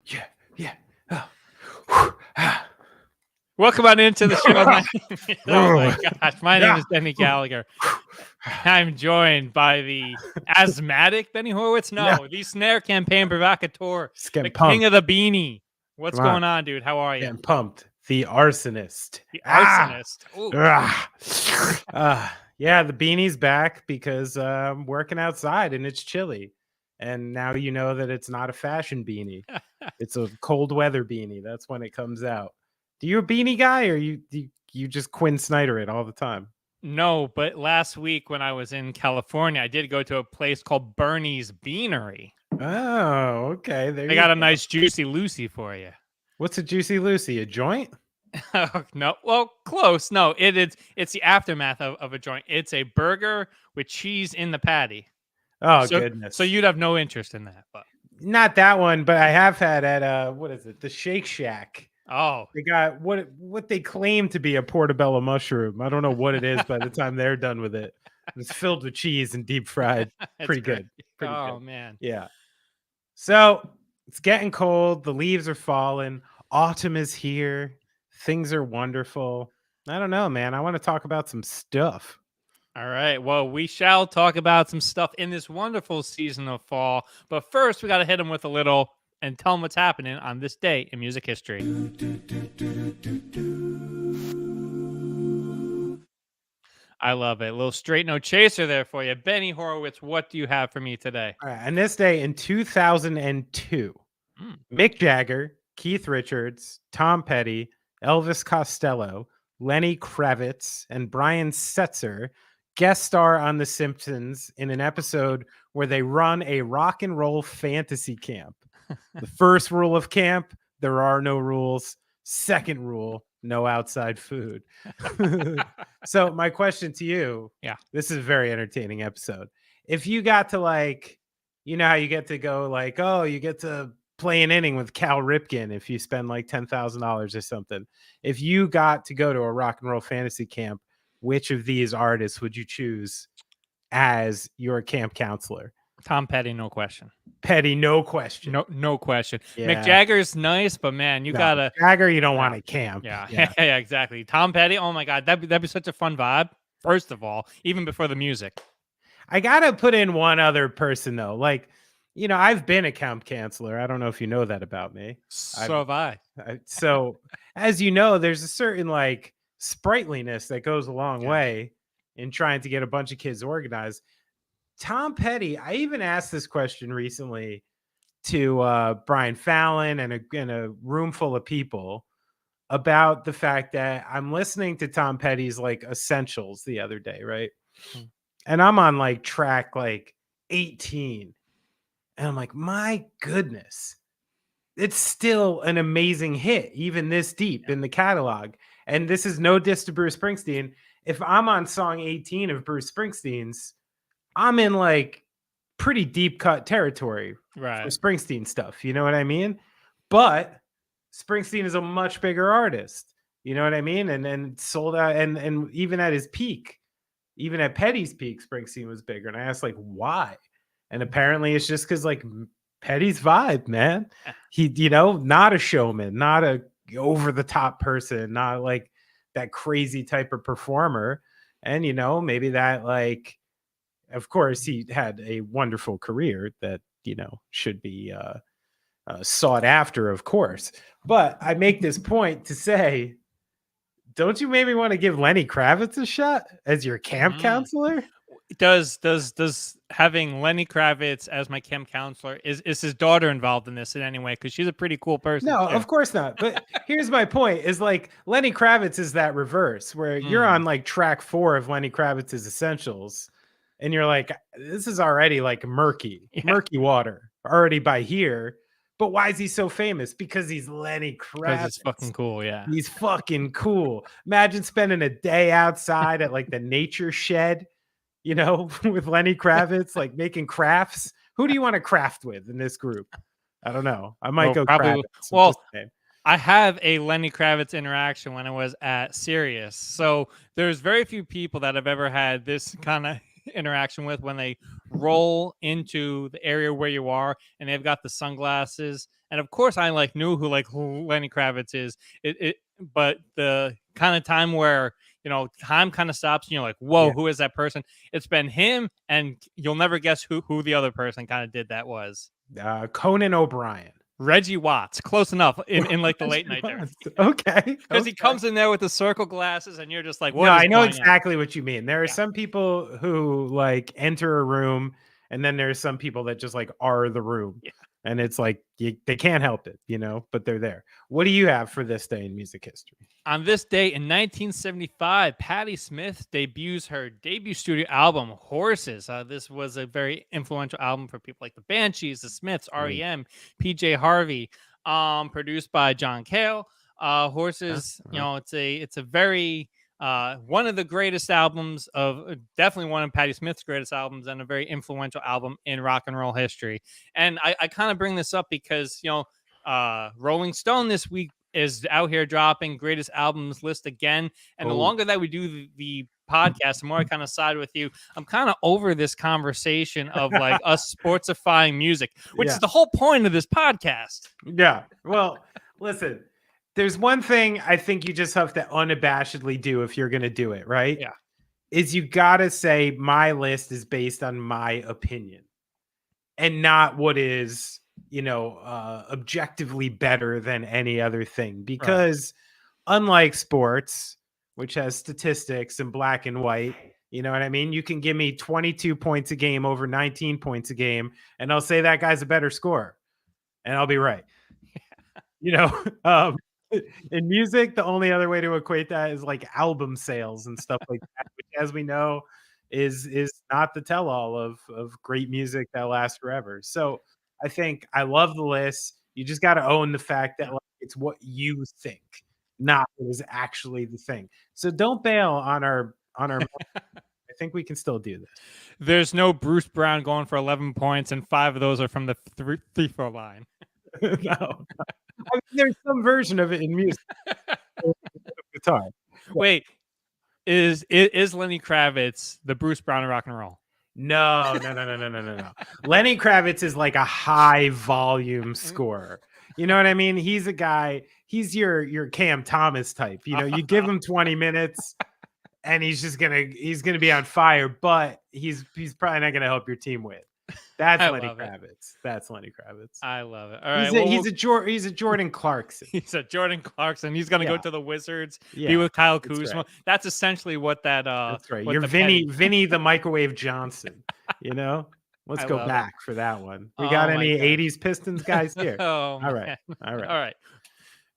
Yeah, yeah. Oh. Whew, ah. Welcome on into the show. Oh my gosh, my name Yeah. is Benny Gallagher. I'm joined by the asthmatic Benny Horowitz. No, the snare campaign provocateur, Just the getting king pumped. of the beanie. What's Come on. going on, dude? How are you? Getting pumped. The arsonist. The arsonist. Ooh. Yeah, the beanie's back because I'm working outside and it's chilly. And now you know that it's not a fashion beanie. It's a cold weather beanie. That's when it comes out. Do you a beanie guy or you just Quinn Snyder it all the time? No, but last week when I was in California, I did go to a place called Bernie's Beanery. Oh, okay. There They you got a go. nice Juicy Lucy for you. What's a Juicy Lucy? A joint? Oh, no, well, close. No, it's the aftermath of a joint. It's a burger with cheese in the patty. Oh, So goodness. you'd have no interest in that, but Not that one, but I have had at what is it? The Shake Shack. oh, They got what they claim to be a portobello mushroom. I don't know what it is by the time they're done with it. It's filled with cheese and deep fried. Pretty great. good. Pretty Oh good. man. Yeah. So it's getting cold. The leaves are falling. Autumn is here. Things are wonderful. I don't know, man. I want to talk about some stuff. All right. Well, we shall talk about some stuff in this wonderful season of fall. But first, we got to hit them with a little and tell them what's happening on this day in music history. I love it. A little straight no chaser there for you. Benny Horowitz, what do you have for me today? All right. On this day in 2002, Mick Jagger, Keith Richards, Tom Petty, Elvis Costello, Lenny Kravitz, and Brian Setzer guest star on The Simpsons in an episode where they run a rock and roll fantasy camp. The first rule of camp, there are no rules. Second rule, no outside food. So my question to you, this is a very entertaining episode. If you got to like, you know how you get to go like, oh, you get to play an inning with Cal Ripken if you spend like $10,000 or something. If you got to go to a rock and roll fantasy camp, which of these artists would you choose as your camp counselor? Tom Petty, no question. Petty, no question. No question. Yeah. Mick Jagger's nice, but man, you gotta Jagger. You don't want to camp. Yeah. Yeah, exactly. Tom Petty. Oh my God, that'd be such a fun vibe. First of all, even before the music. I gotta put in one other person though. Like, you know, I've been a camp counselor. I don't know if you know that about me. So have I. So, as you know, there's a certain like sprightliness that goes a long way in trying to get a bunch of kids organized. Tom Petty, I even asked this question recently to Brian Fallon and a room full of people about the fact that I'm listening to Tom Petty's like Essentials the other day, right? And I'm on like track like 18. And I'm like, my goodness, it's still an amazing hit, even this deep in the catalog. And this is no diss to Bruce Springsteen. If I'm on song 18 of Bruce Springsteen's, I'm in like pretty deep cut territory for Springsteen stuff. You know what I mean? But Springsteen is a much bigger artist. You know what I mean? And sold out. And even at his peak, even at Petty's peak, Springsteen was bigger. And I asked like, why? And apparently it's just because like Petty's vibe, man. He, you know, not a showman, not a over the top person, not like that crazy type of performer. And, you know, maybe that like, of course, he had a wonderful career that, you know, should be sought after, of course. But I make this point to say, don't you maybe want to give Lenny Kravitz a shot as your camp counselor? Does having Lenny Kravitz as my camp counselor, is his daughter involved in this in any way? Because she's a pretty cool person. No, of course not. But here's my point: is like Lenny Kravitz is that reverse, where you're on like track 4 of Lenny Kravitz's Essentials, and you're like, this is already like murky water already by here. But why is he so famous? Because he's Lenny Kravitz. Because he's fucking cool, yeah. He's fucking cool. Imagine spending a day outside at like the nature shed, you know, with Lenny Kravitz, like making crafts. Who do you want to craft with in this group? I don't know. I might go probably. Kravitz. Well, I have a Lenny Kravitz interaction when I was at Sirius. So there's very few people that I've ever had this kind of interaction with when they roll into the area where you are, and they've got the sunglasses. And of course, I knew who Lenny Kravitz is. But the kind of time where time kind of stops, and you're like, whoa, Yeah. who is that person? It's been him, and you'll never guess who the other person kind of did that was. Conan O'Brien. Reggie Watts, close enough in like the late night there. Okay. Because he comes in there with the circle glasses, and you're just like, what? No, is I know going exactly on? what you mean. There are some people who like enter a room, and then there's some people that just like are the room. Yeah. And it's like they can't help it, but they're there. What do you have for this day in music history? On this day in 1975, Patti Smith debuts her debut studio album, Horses. This was a very influential album for people like the Banshees, the Smiths, REM, PJ Harvey, produced by John Cale. Horses, it's a very one of the greatest albums definitely one of Patti Smith's greatest albums, and a very influential album in rock and roll history. And I kind of bring this up because Rolling Stone this week is out here dropping greatest albums list again, and the longer that we do the podcast, the more I kind of side with you. I'm kind of over this conversation of like us sportsifying music, which is the whole point of this podcast. Yeah. Well, listen, there's one thing I think you just have to unabashedly do if you're going to do it, right? Yeah. Is you got to say my list is based on my opinion and not what is, objectively better than any other thing. Because unlike sports, which has statistics in black and white, you know what I mean? You can give me 22 points a game over 19 points a game, and I'll say that guy's a better scorer, and I'll be right. In music, the only other way to equate that is like album sales and stuff like that, which, as we know, is not the tell-all of great music that lasts forever. So I think I love the list. You just got to own the fact that like, it's what you think, not what is actually the thing. So don't bail on our I think we can still do this. There's no Bruce Brown going for 11 points, and 5 of those are from the free throw line. No. I mean, there's some version of it in music. Guitar. Wait, is Lenny Kravitz the Bruce Brown of rock and roll? No. Lenny Kravitz is like a high volume scorer. You know what I mean? He's a guy. He's your Cam Thomas type. You give him 20 minutes, and he's gonna be on fire. But he's probably not gonna help your team win. That's Lenny Kravitz. That's Lenny Kravitz. I love it. All right, he's a Jordan Clarkson. He's a Jordan Clarkson. He's going to go to the Wizards, be with Kyle Kuzma. Right. That's essentially what that. That's right. You're Vinny the Microwave Johnson. Let's go back for that one. We got any '80s Pistons guys here? All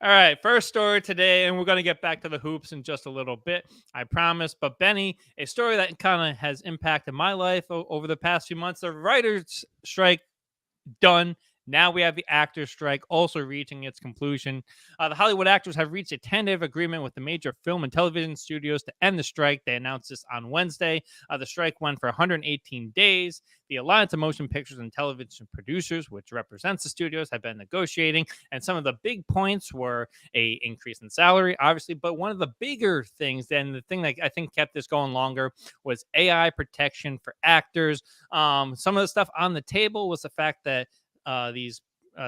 right. First story today, and we're going to get back to the hoops in just a little bit, I promise. But Benny, a story that kind of has impacted my life over the past few months. The writers' strike done. Now we have the actors' strike also reaching its conclusion. The Hollywood actors have reached a tentative agreement with the major film and television studios to end the strike. They announced this on Wednesday. The strike went for 118 days. The Alliance of Motion Pictures and Television Producers, which represents the studios, have been negotiating. And some of the big points were a increase in salary, obviously. But one of the bigger things, and the thing that I think kept this going longer, was AI protection for actors. Some of the stuff on the table was the fact that these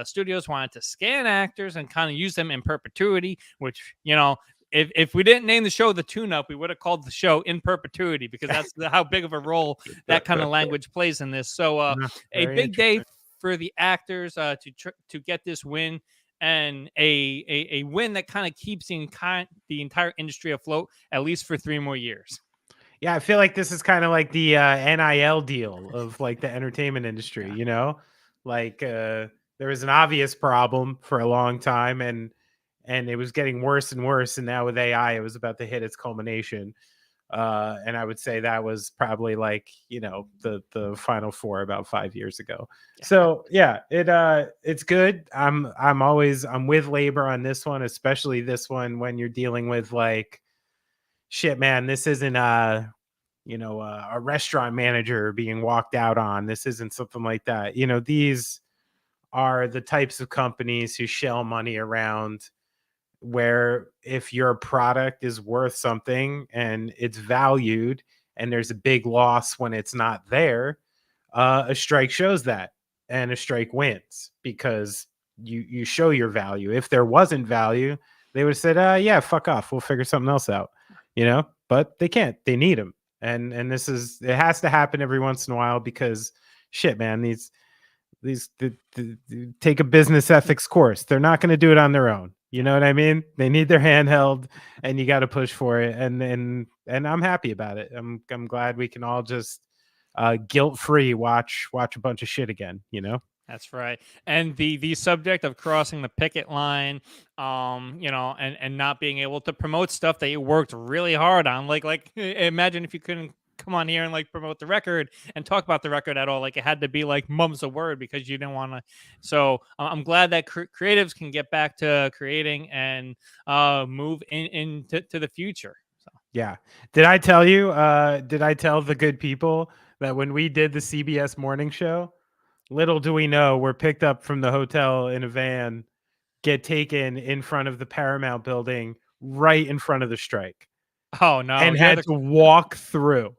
studios wanted to scan actors and kind of use them in perpetuity, which, if we didn't name the show The Tune-Up, we would have called the show In Perpetuity, because that's how big of a role that kind of language plays in this. So a big day for the actors to get this win, and a win that kind of keeps the entire industry afloat, at least for 3 more years. Yeah, I feel like this is kind of like the NIL deal of like the entertainment industry, Like there was an obvious problem for a long time, and it was getting worse and worse. And now with AI, it was about to hit its culmination. And I would say that was probably like, the Final Four about 5 years ago. Yeah. So yeah, it's good. I'm with labor on this one, especially this one when you're dealing with like, shit, man, this isn't a restaurant manager being walked out on. This isn't something like that. These are the types of companies who shell money around, where if your product is worth something and it's valued and there's a big loss when it's not there, a strike shows that, and a strike wins because you show your value. If there wasn't value, they would have said, yeah, fuck off, we'll figure something else out, but they can't. They need them. And it has to happen every once in a while because shit, man, these take a business ethics course. They're not going to do it on their own. You know what I mean? They need their hand held, and you got to push for it. And I'm happy about it. I'm glad we can all just guilt-free watch a bunch of shit again. That's right. And the subject of crossing the picket line, and not being able to promote stuff that you worked really hard on. Like imagine if you couldn't come on here and like promote the record and talk about the record at all. Like it had to be like mum's a word because you didn't want to. So I'm glad that creatives can get back to creating and move into the future. So yeah. Did I tell you? Did I tell the good people that when we did the CBS morning show, little do we know, we're picked up from the hotel in a van, get taken in front of the Paramount building, right in front of the strike. Oh no! And had to walk through.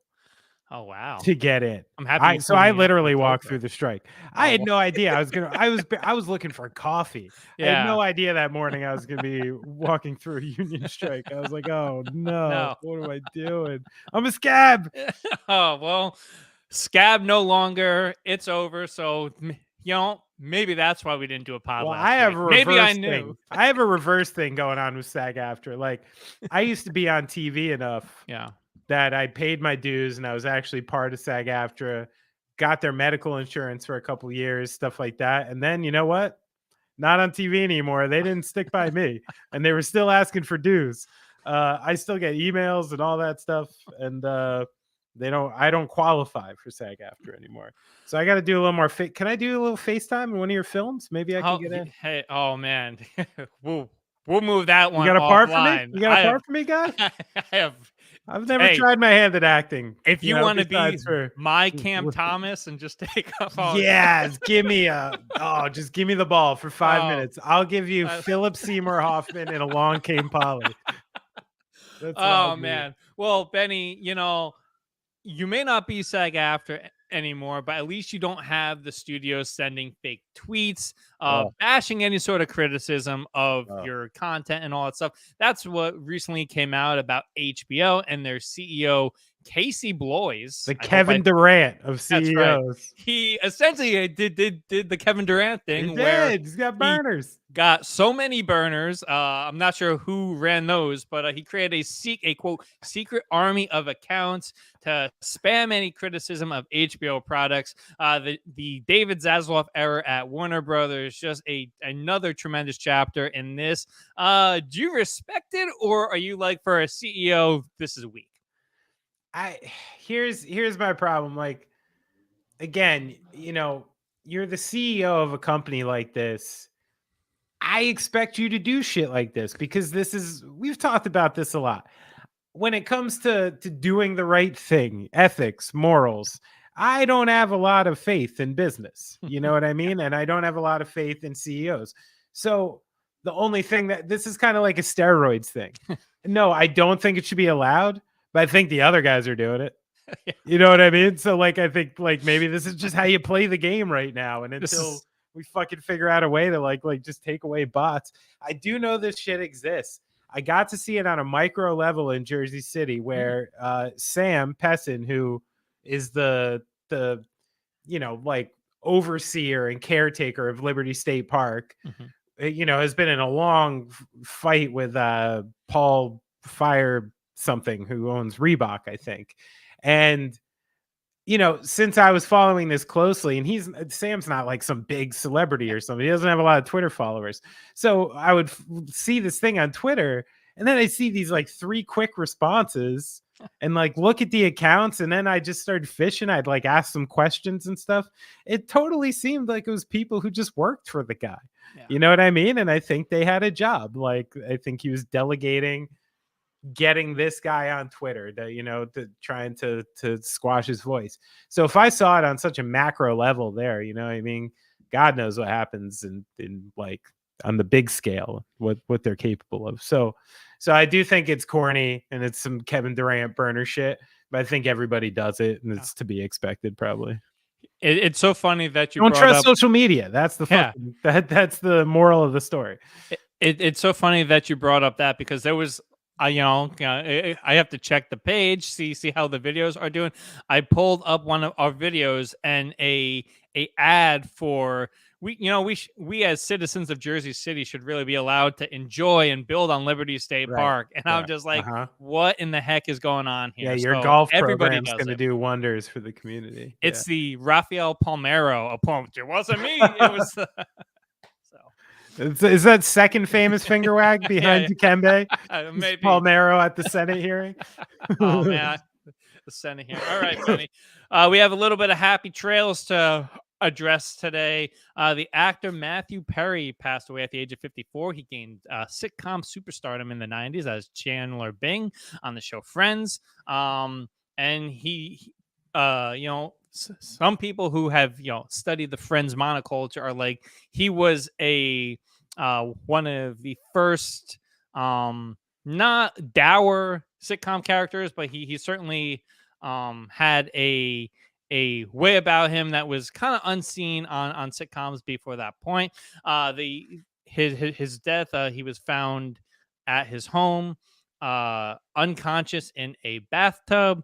Oh wow! To get in. I'm happy. So I literally walked through the strike. I had no idea I was looking for coffee. Yeah. I had no idea that morning I was gonna be walking through a union strike. I was like, oh no. What am I doing? I'm a scab. Oh well, scab no longer. It's over. So maybe that's why we didn't do a pod. Well, last I have week. a maybe I thing. knew. I have a reverse thing going on with SAG-AFTRA. Like I used to be on TV enough. Yeah. That I paid my dues and I was actually part of SAG-AFTRA, got their medical insurance for a couple of years, stuff like that. And then you know what? Not on TV anymore. They didn't stick by me, and they were still asking for dues. I still get emails and all that stuff, and I don't qualify for SAG-AFTRA anymore. So I got to do a little more. Can I do a little FaceTime in one of your films? Maybe I can get in. Hey, oh man, we'll move that one. You got a part for me? You got a part for me, guy? I've never tried my hand at acting. If you want to be my Cam Thomas and just take off all just give me the ball for 5 minutes. I'll give you Philip Seymour Hoffman in a long Cane Polly. Oh man. Well, Benny, you may not be SAG-AFTRA anymore, but at least you don't have the studio sending fake tweets, bashing any sort of criticism of your content and all that stuff. That's what recently came out about HBO and their CEO, Casey Bloys. The Kevin Durant of CEOs. Right. He essentially did the Kevin Durant thing He's got burners. Got so many burners. I'm not sure who ran those, but he created a quote secret army of accounts to spam any criticism of HBO products. The David Zaslav era at Warner Brothers, just another tremendous chapter in this. Do you respect it, or are you like, for a CEO, this is weak? Here's my problem. Like, again, you're the CEO of a company like this. I expect you to do shit like this because we've talked about this a lot. When it comes to doing the right thing, ethics, morals, I don't have a lot of faith in business. You know what I mean? And I don't have a lot of faith in CEOs. So the only thing this is kind of like a steroids thing. No, I don't think it should be allowed. But I think the other guys are doing it. You know what I mean? So I think maybe this is just how you play the game right now. And until we fucking figure out a way to like just take away bots. I do know this shit exists. I got to see it on a micro level in Jersey City where Sam Pessin, who is the overseer and caretaker of Liberty State Park, has been in a long fight with Paul Fire something who owns Reebok, I think. And since I was following this closely, and Sam's not like some big celebrity or something, he doesn't have a lot of Twitter followers, so I would see this thing on Twitter, and then I see these like 3 quick responses and like look at the accounts, and then I just started fishing. I'd like ask some questions and stuff. It totally seemed like it was people who just worked for the guy. You know what I mean? And I think they had a job. Like, I think he was delegating getting this guy on Twitter to trying to squash his voice. So if I saw it on such a macro level there, God knows what happens in like on the big scale, what they're capable of. So I do think it's corny and it's some Kevin Durant burner shit, but I think everybody does it and it's to be expected probably. It's so funny that you Don't brought trust up. social media. That's the Yeah, fucking that's the moral of the story. it's so funny that you brought up that because there was, I have to check the page, see how the videos are doing. I pulled up one of our videos and a ad for we as citizens of Jersey City should really be allowed to enjoy and build on Liberty State Right. Park. And I'm Yeah. just like, Uh-huh. what in the heck is going on Yeah, here? your So golf everybody program's does gonna it. do wonders for the community. Yeah. It's the Rafael Palmeiro approach. It wasn't me. It was so. Is that second famous finger wag behind Dikembe? Maybe. Palmero at the Senate hearing. Oh man, the Senate here. All right, Benny. We have a little bit of happy trails to address today. The actor Matthew Perry passed away at the age of 54. He gained sitcom superstardom in the 90s as Chandler Bing on the show Friends. And he some people who have studied the Friends monoculture are like he was a one of the first not dour sitcom characters, but he certainly had a way about him that was kind of unseen on sitcoms before that point. His death, he was found at his home, unconscious in a bathtub.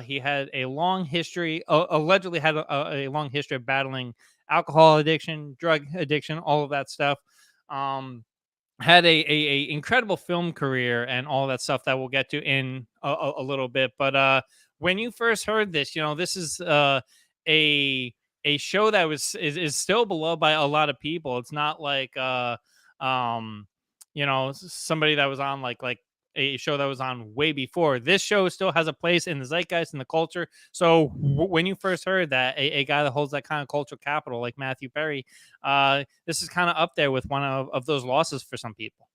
He had a long history, allegedly had a long history of battling alcohol addiction, drug addiction, all of that stuff. Had a incredible film career and all that stuff that we'll get to in a little bit. But when you first heard this, this is a show that is still beloved by a lot of people. It's not like somebody that was on like a show that was on way before. This show still has a place in the zeitgeist and the culture. So when you first heard that a guy that holds that kind of cultural capital like Matthew Perry, this is kind of up there with one of those losses for some people.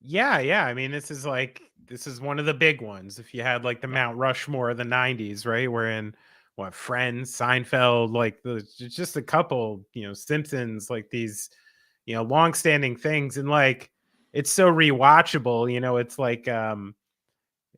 Yeah. I mean, this is one of the big ones. If you had like the Mount Rushmore of the '90s, right? We're in what Friends, Seinfeld, like just a couple, Simpsons, like these, long-standing things, and like it's so rewatchable. It's like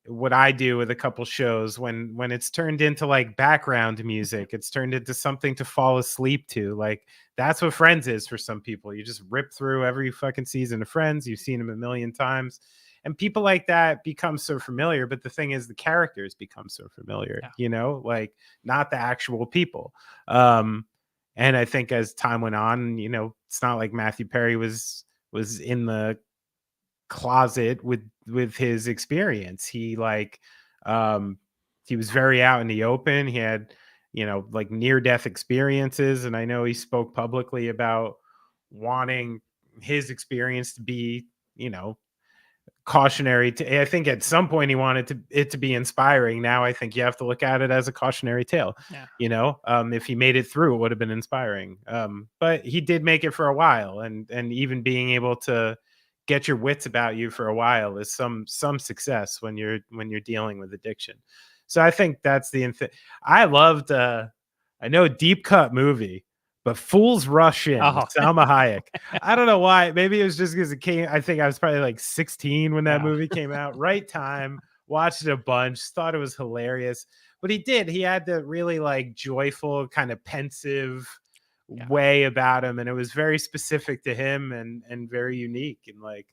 what I do with a couple shows when it's turned into like background music, it's turned into something to fall asleep to. Like that's what Friends is for some people. You just rip through every fucking season of Friends. You've seen them a million times. And people like that become so familiar. But the thing is, the characters become so familiar, like not the actual people. And I think as time went on, it's not like Matthew Perry was in the closet with his experience. He he was very out in the open. He had like near death experiences, and I know he spoke publicly about wanting his experience to be cautionary. I think at some point he wanted it to be inspiring. Now I think you have to look at it as a cautionary tale. If he made it through, it would have been inspiring. But he did make it for a while, and even being able to get your wits about you for a while is some success when you're dealing with addiction. So I think that's I loved I know deep cut movie, but Fools Rush In with Salma Hayek. I don't know why. Maybe it was just because it came. I think I was probably like 16 when that movie came out. Right time, watched it a bunch, thought it was hilarious. But he had the really like joyful, kind of pensive way about him, and it was very specific to him and very unique, and like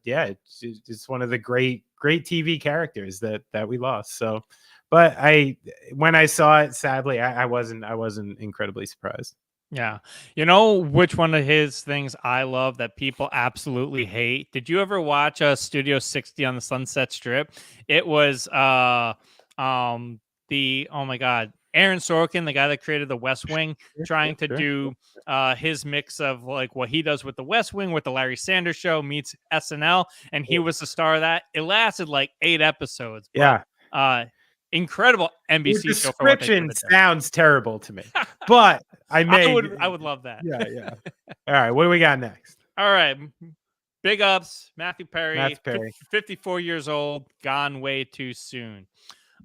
it's one of the great TV characters that we lost. So but when I saw it, sadly I wasn't incredibly surprised. Yeah. You know which one of his things I love that people absolutely hate? Did you ever watch Studio 60 on the Sunset Strip? It was oh my god, Aaron Sorkin, the guy that created the West Wing, trying to do his mix of like what he does with the West Wing with the Larry Sanders Show meets SNL, and he was the star of that. It lasted like 8 episodes. But, incredible NBC Your show. description sounds terrible to me, but I would love that. Yeah. All right, what do we got next? All right, big ups, Matthew Perry. 54 years old, gone way too soon.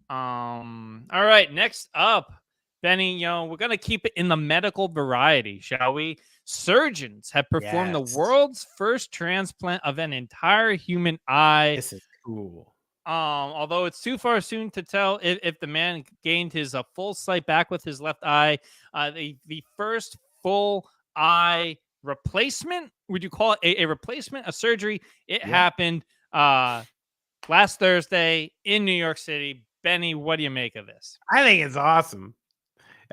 All right, next up, Benny, we're gonna keep it in the medical variety, shall we? Surgeons have performed the world's first transplant of an entire human eye. This is cool. Although it's too far soon to tell if the man gained his full sight back with his left eye. The first full eye replacement, would you call it a replacement, a surgery? It Yeah. happened last Thursday in New York City. Benny, what do you make of this? I think it's awesome.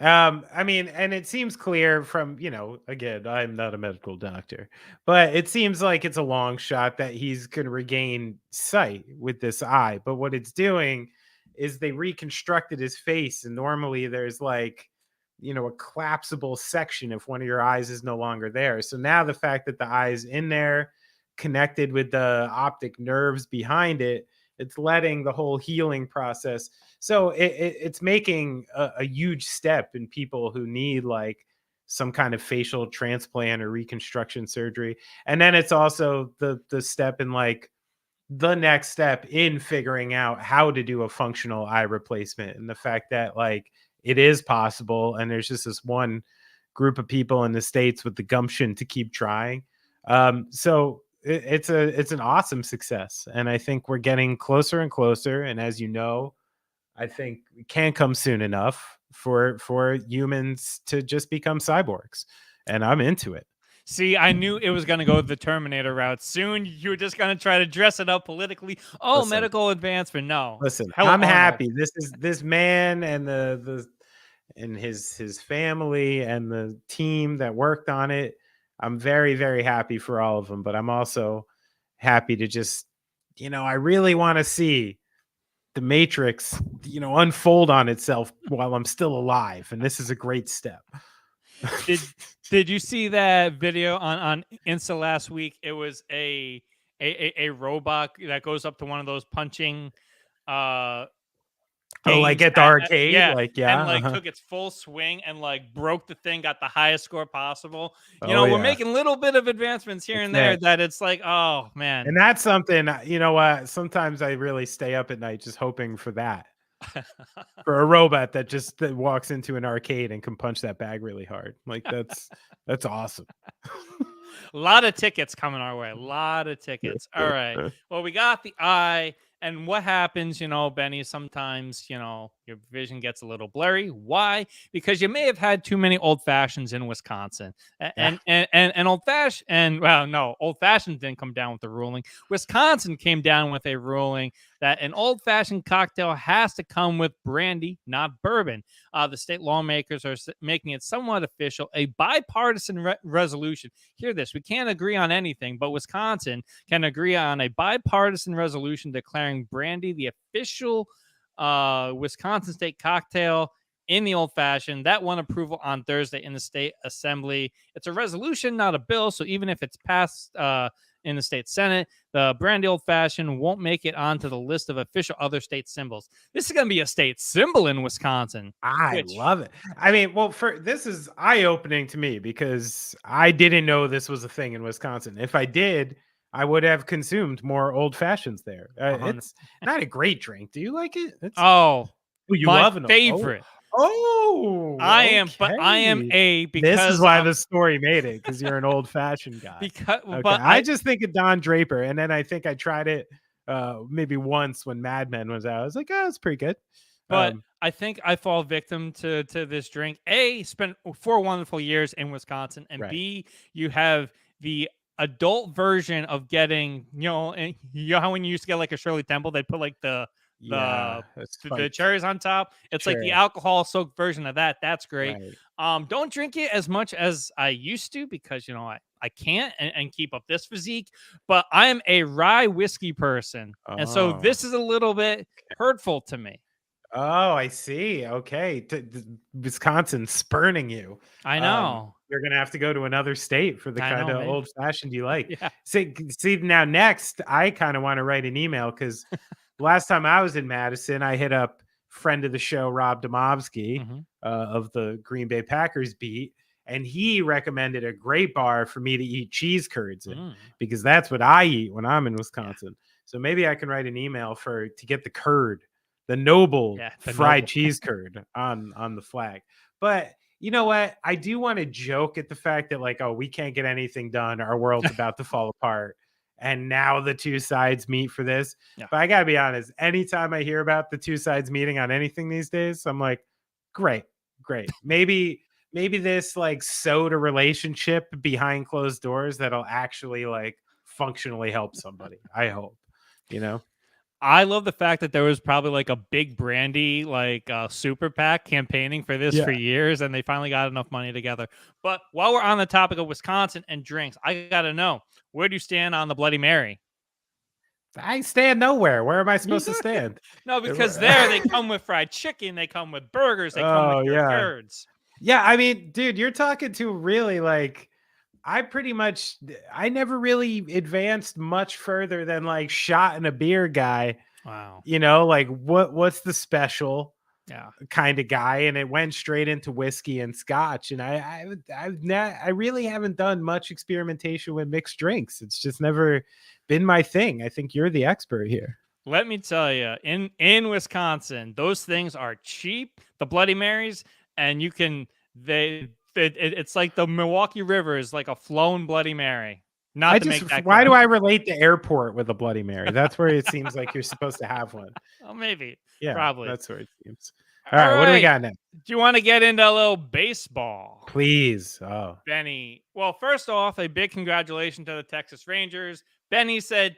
I mean, and it seems clear from, again, I'm not a medical doctor, but it seems like it's a long shot that he's going to regain sight with this eye. But what it's doing is they reconstructed his face. And normally there's like, a collapsible section if one of your eyes is no longer there. So now the fact that the eye is in there, connected with the optic nerves behind it, it's letting the whole healing process. So it's making a huge step in people who need like some kind of facial transplant or reconstruction surgery. And then it's also the step in like the next step in figuring out how to do a functional eye replacement, and the fact that like it is possible. And there's just this one group of people in the States with the gumption to keep trying. So it's an awesome success, and I think we're getting closer and closer. And as you know, I think it can't come soon enough for humans to just become cyborgs, and I'm into it. See, I knew it was going to go the Terminator route. Soon you were just going to try to dress it up politically. Oh, Listen, medical advancement. No. listen, Hell I'm on earth. happy. This man and the and his family and the team that worked on it. I'm very, very happy for all of them, but I'm also happy to just, I really want to see the Matrix, unfold on itself while I'm still alive. And this is a great step. Did you see that video on Insta last week? It was a robot that goes up to one of those punching like at the arcade? yeah, Yeah. and like took its full swing and like broke the thing, got the highest score possible. Oh, we're yeah. making little bit of advancements here and there that it's like, oh man. And that's something, what? Sometimes I really stay up at night just hoping for that. For a robot that just walks into an arcade and can punch that bag really hard. Like that's awesome. A lot of tickets coming our way. A lot of tickets. All right. Well, we got the eye. And what happens, Benny, sometimes, your vision gets a little blurry. Why? Because you may have had too many old fashions in Wisconsin. And old fashioned, well, no, old fashioned didn't come down with the ruling. Wisconsin came down with a ruling that an old fashioned cocktail has to come with brandy, not bourbon. The state lawmakers are making it somewhat official, a bipartisan resolution. Hear this. We can't agree on anything, but Wisconsin can agree on a bipartisan resolution declaring brandy the official Wisconsin state cocktail in the old fashioned. That won approval on Thursday in the state assembly. It's a resolution, not a bill. So even if it's passed in the state Senate, the brandy old fashioned won't make it onto the list of official other state symbols. This is going to be a state symbol in Wisconsin. I love it. I mean, well, this is eye opening to me because I didn't know this was a thing in Wisconsin. If I did, I would have consumed more old fashions there. It's not a great drink. Do you like it? You my love it. Favorite. I am, but I am because this is why the story made it, because you're an old fashioned guy. Because, okay. but I just think of Don Draper, and then I think I tried it maybe once when Mad Men was out. I was like, oh, it's pretty good. But I think I fall victim to this drink. A, spent 4 wonderful years in Wisconsin, and right. B, you have the adult version of getting, how when you used to get like a Shirley Temple, they'd put like the cherries on top. It's like the alcohol soaked version of that. That's great. Right. Don't drink it as much as I used to because I can't and keep up this physique, but I am a rye whiskey person. And so this is a little bit hurtful to me. Oh, I see. Okay. Wisconsin spurning you. I know. You're going to have to go to another state for the kind of old fashioned you like. Yeah. See, now next, I kind of want to write an email because last time I was in Madison, I hit up friend of the show, Rob Domovsky of the Green Bay Packers beat. And he recommended a great bar for me to eat cheese curds in because that's what I eat when I'm in Wisconsin. Yeah. So maybe I can write an email to get the curd. The noble fried cheese curd on the flag. But you know what? I do want to joke at the fact that we can't get anything done. Our world's about to fall apart. and now the two sides meet for this. Yeah. But I gotta be honest, anytime I hear about the two sides meeting on anything these days, I'm like, great. Maybe this like sewed a relationship behind closed doors that'll actually like functionally help somebody. I hope, I love the fact that there was probably like a big brandy like super PAC campaigning for this for years, and they finally got enough money together. But while we're on the topic of Wisconsin and drinks, I gotta know, where do you stand on the Bloody Mary? I stand nowhere. Where am I supposed to stand? No, because there they come with fried chicken, they come with burgers, they come with your curds. Yeah, I mean, dude, you're talking to really like I never really advanced much further than like shot in a beer guy. Wow. Like what's the special kind of guy, and it went straight into whiskey and scotch. And I really haven't done much experimentation with mixed drinks. It's just never been my thing. I think you're the expert here. Let me tell you, in Wisconsin, those things are cheap, the Bloody Marys, and you can it's like the Milwaukee River is like a flowing Bloody Mary. Why do I relate the airport with a Bloody Mary? That's where it seems like you're supposed to have one. Oh, maybe. Yeah, probably. That's where it seems. All right, what do we got next? Do you want to get into a little baseball? Please. Oh, Benny. Well, first off, a big congratulations to the Texas Rangers. Benny said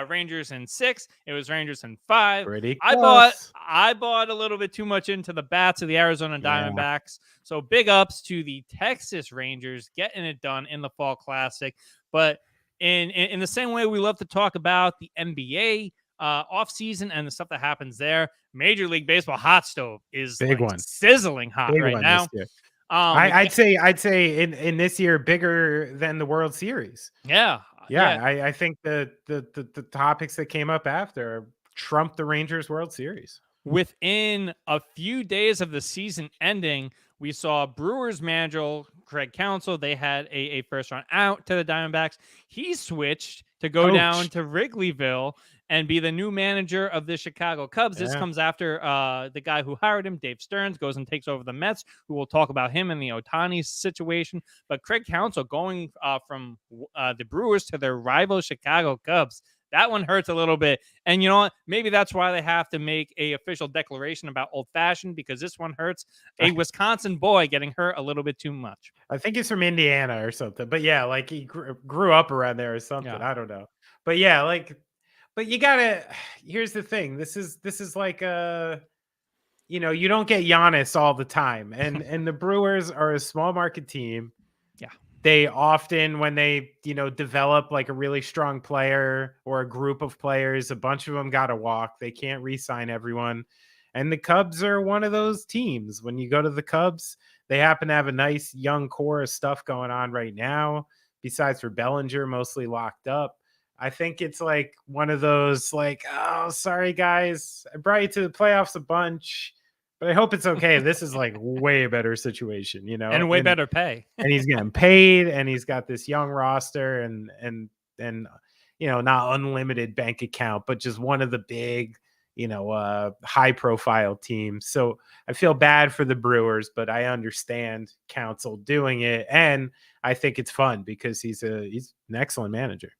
Rangers in 6. It was Rangers in 5. Pretty close. I bought a little bit too much into the bats of the Arizona Diamondbacks. So big ups to the Texas Rangers getting it done in the Fall Classic. But in the same way we love to talk about the NBA offseason and the stuff that happens there, Major League Baseball hot stove is big one, sizzling hot big right now. I'd say in this year bigger than the World Series. Yeah. I think the topics that came up after trumped the Rangers World Series. Within a few days of the season ending, we saw Brewers manager Craig Counsell. They had a first round out to the Diamondbacks. He switched to go down to Wrigleyville and be the new manager of the Chicago Cubs. This comes after the guy who hired him, Dave Stearns, goes and takes over the Mets, who will talk about him and the Ohtani situation. But Craig Counsell going from the Brewers to their rival Chicago Cubs, that one hurts a little bit. And you know what? Maybe that's why they have to make a official declaration about old-fashioned, because this one hurts. A Wisconsin boy getting hurt a little bit too much. I think he's from Indiana or something. But yeah, like he grew up around there or something. Yeah. I don't know. But yeah, like, but you gotta, here's the thing. This is like you don't get Giannis all the time. And the Brewers are a small market team. Yeah. They often, when they, develop like a really strong player or a group of players, a bunch of them got to walk. They can't re-sign everyone. And the Cubs are one of those teams. When you go to the Cubs, they happen to have a nice young core of stuff going on right now, besides for Bellinger, mostly locked up. I think it's like one of those like, oh, sorry, guys. I brought you to the playoffs a bunch. But I hope it's okay. This is like way better situation, and way better pay. And he's getting paid, and he's got this young roster, and not unlimited bank account, but just one of the big, high profile teams. So I feel bad for the Brewers, but I understand Counsell doing it, and I think it's fun because he's an excellent manager.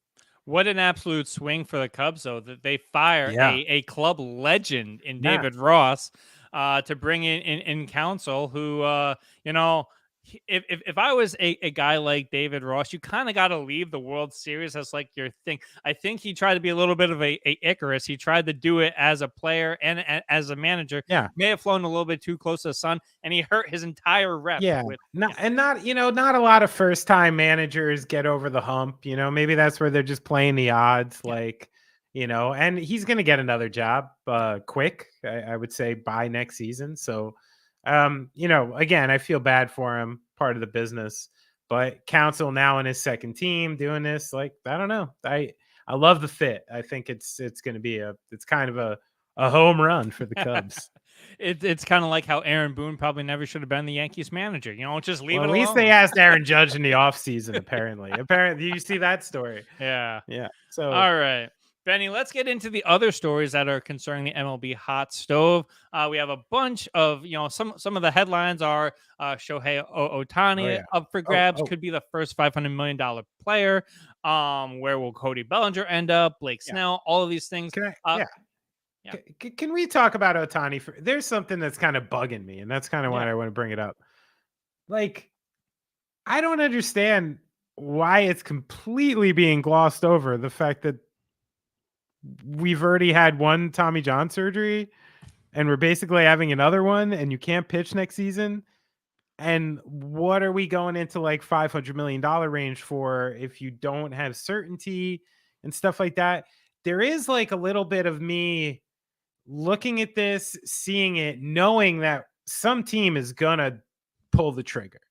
What an absolute swing for the Cubs, though, that they fire a club legend in David Ross. To bring in Counsell, who, if I was a guy like David Ross, you kind of got to leave the World Series as like your thing. I think he tried to be a little bit of a Icarus. He tried to do it as a player and as a manager. Yeah, may have flown a little bit too close to the sun, and he hurt his entire rep. Yeah, not a lot of first time managers get over the hump. Maybe that's where they're just playing the odds, like. And he's going to get another job quick, I would say, by next season. So, again, I feel bad for him, part of the business. But Counsell now in his second team doing this, like, I don't know. I love the fit. I think it's going to be it's kind of a home run for the Cubs. It's kind of like how Aaron Boone probably never should have been the Yankees manager. Just leave it alone. At least they asked Aaron Judge in the offseason, apparently. Do you see that story? Yeah. So all right. Benny, let's get into the other stories that are concerning the MLB hot stove. We have a bunch of, some of the headlines are Shohei Oh Ohtani yeah. up for Oh, grabs, oh could be the first $500 million player. Where will Cody Bellinger end up? Blake yeah. Snell, all of these things. Can I? Uh, Yeah. yeah, Can we talk about Otani? There's something that's kind of bugging me, and that's kind of yeah. why I want to bring it up. Like, I don't understand why it's completely being glossed over. The fact that we've already had one Tommy John surgery, and we're basically having another one, and you can't pitch next season. And what are we going into like $500 million range for if you don't have certainty and stuff like that? There is like a little bit of me looking at this, seeing it, knowing that some team is gonna pull the trigger.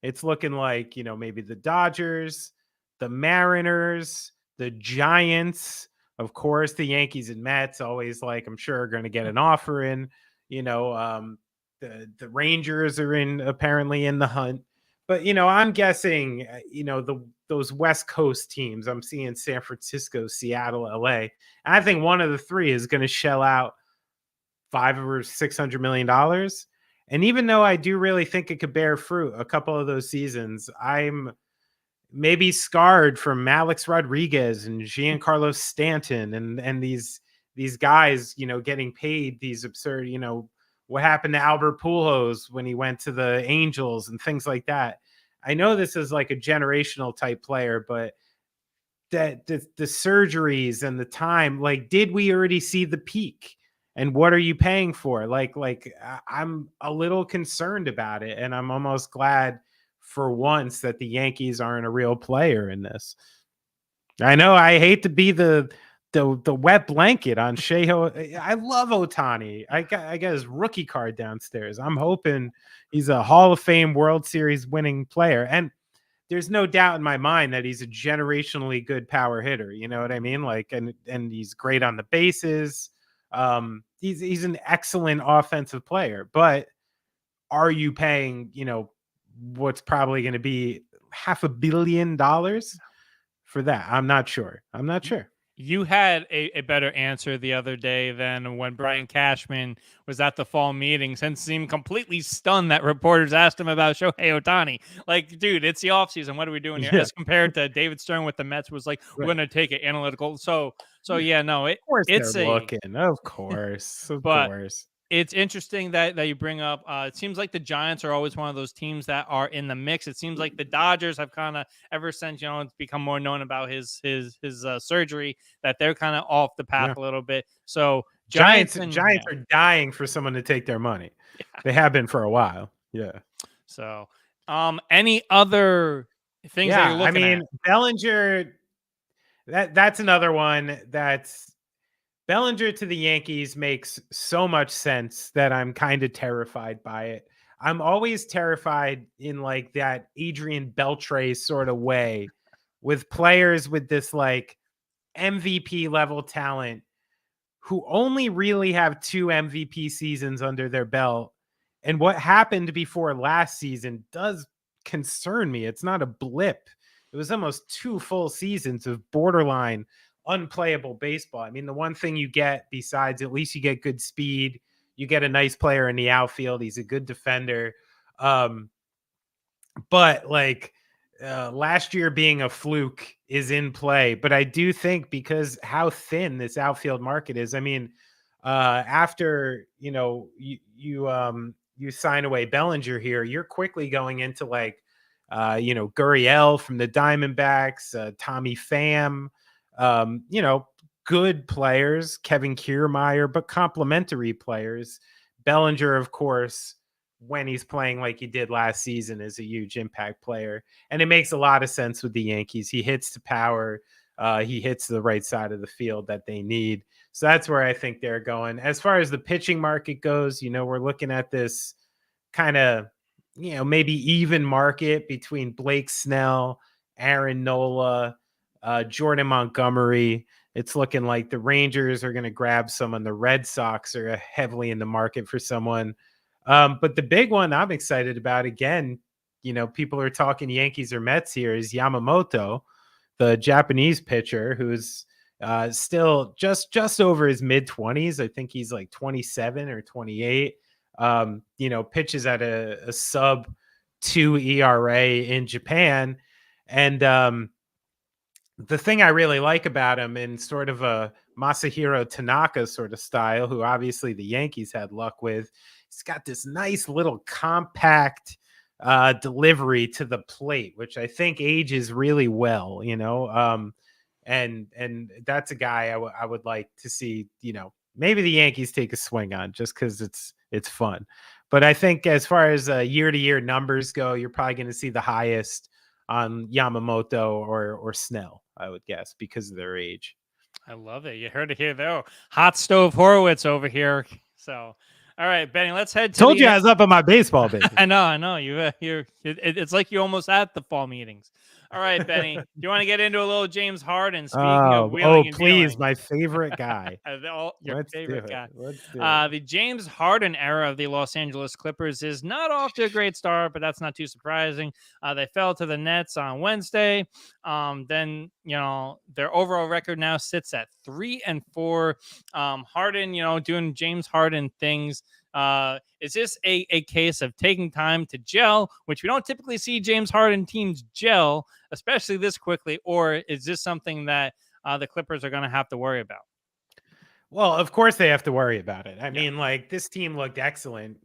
It's looking like, maybe the Dodgers, the Mariners, the Giants, of course, the Yankees and Mets always like, I'm sure, are going to get an offer in. The Rangers are apparently in the hunt. But I'm guessing those West Coast teams. I'm seeing San Francisco, Seattle, LA. I think one of the three is going to shell out $500 or $600 million. And even though I do really think it could bear fruit a couple of those seasons, I'm maybe scarred from Alex Rodriguez and Giancarlo Stanton and these guys, getting paid these absurd, what happened to Albert Pujols when he went to the Angels and things like that. I know this is like a generational type player, but that the surgeries and the time, like, did we already see the peak? And what are you paying for? I'm a little concerned about it, and I'm almost glad for once that the Yankees aren't a real player in this. I know I hate to be the wet blanket on Shohei. I love Ohtani. I got his rookie card downstairs. I'm hoping he's a Hall of Fame World Series winning player, and there's no doubt in my mind that he's a generationally good power hitter. You know what I mean? Like, and he's great on the bases. He's an excellent offensive player, but are you paying, what's probably going to be $500 million for that? I'm not sure. You had a better answer the other day than when Brian Cashman was at the fall meetings and seemed completely stunned that reporters asked him about Shohei Ohtani. Like, dude, it's the offseason. What are we doing here? Yeah. As compared to David Stern with the Mets was like, we're Right. going to take it analytical. So yeah, no, Of course it's they're looking. Of course. Of but course. it's interesting that you bring up. It seems like the Giants are always one of those teams that are in the mix. It seems like the Dodgers have kind of, ever since it's become more known about his surgery, that they're kind of off the path a little bit. So Giants yeah. are dying for someone to take their money. Yeah. They have been for a while. Yeah. So, any other things that you're looking at? Bellinger. That's another one that's. Bellinger to the Yankees makes so much sense that I'm kind of terrified by it. I'm always terrified in like that Adrian Beltre sort of way with players with this like MVP level talent who only really have 2 MVP seasons under their belt. And what happened before last season does concern me. It's not a blip. It was almost 2 full seasons of borderline unplayable baseball. I mean, the one thing you get besides, at least you get good speed, you get a nice player in the outfield. He's a good defender. But like last year being a fluke is in play. But I do think because how thin this outfield market is, I mean, after, you sign away Bellinger here, you're quickly going into like, Gurriel from the Diamondbacks, Tommy Pham, good players, Kevin Kiermaier, but complementary players. Bellinger, of course, when he's playing like he did last season, is a huge impact player. And it makes a lot of sense with the Yankees. He hits to power. He hits the right side of the field that they need. So that's where I think they're going. As far as the pitching market goes, we're looking at this kind of, maybe even market between Blake Snell, Aaron Nola, Jordan Montgomery. It's looking like the Rangers are going to grab someone. The Red Sox are heavily in the market for someone. But the big one I'm excited about, again, people are talking Yankees or Mets here, is Yamamoto, the Japanese pitcher who's Still just over his mid-20s. I think he's like 27 or 28. Pitches at a sub 2 ERA in Japan. And the thing I really like about him, in sort of a Masahiro Tanaka sort of style, who obviously the Yankees had luck with, he's got this nice little compact delivery to the plate, which I think ages really well, and that's a guy I would like to see, maybe the Yankees take a swing on, just because it's fun. But I think as far as year-to-year numbers go, you're probably going to see the highest on Yamamoto or Snell, I would guess, because of their age. I love it. You heard it here, though. Hot stove Horowitz over here. So, all right, Benny, let's head to. Told you I was up on my baseball, baby. I know. It's like you're almost at the fall meetings. All right, Benny, do you want to get into a little James Harden? Speaking of wheeling and please, dealing? my favorite guy. Your favorite guy. Let's do it. The James Harden era of the Los Angeles Clippers is not off to a great start, but that's not too surprising. They fell to the Nets on Wednesday. Then, their overall record now sits at 3-4. Harden, doing James Harden things. Is this a case of taking time to gel, which we don't typically see James Harden teams gel, especially this quickly, or is this something that the Clippers are going to have to worry about? Well, of course they have to worry about it. I mean, like, this team looked excellent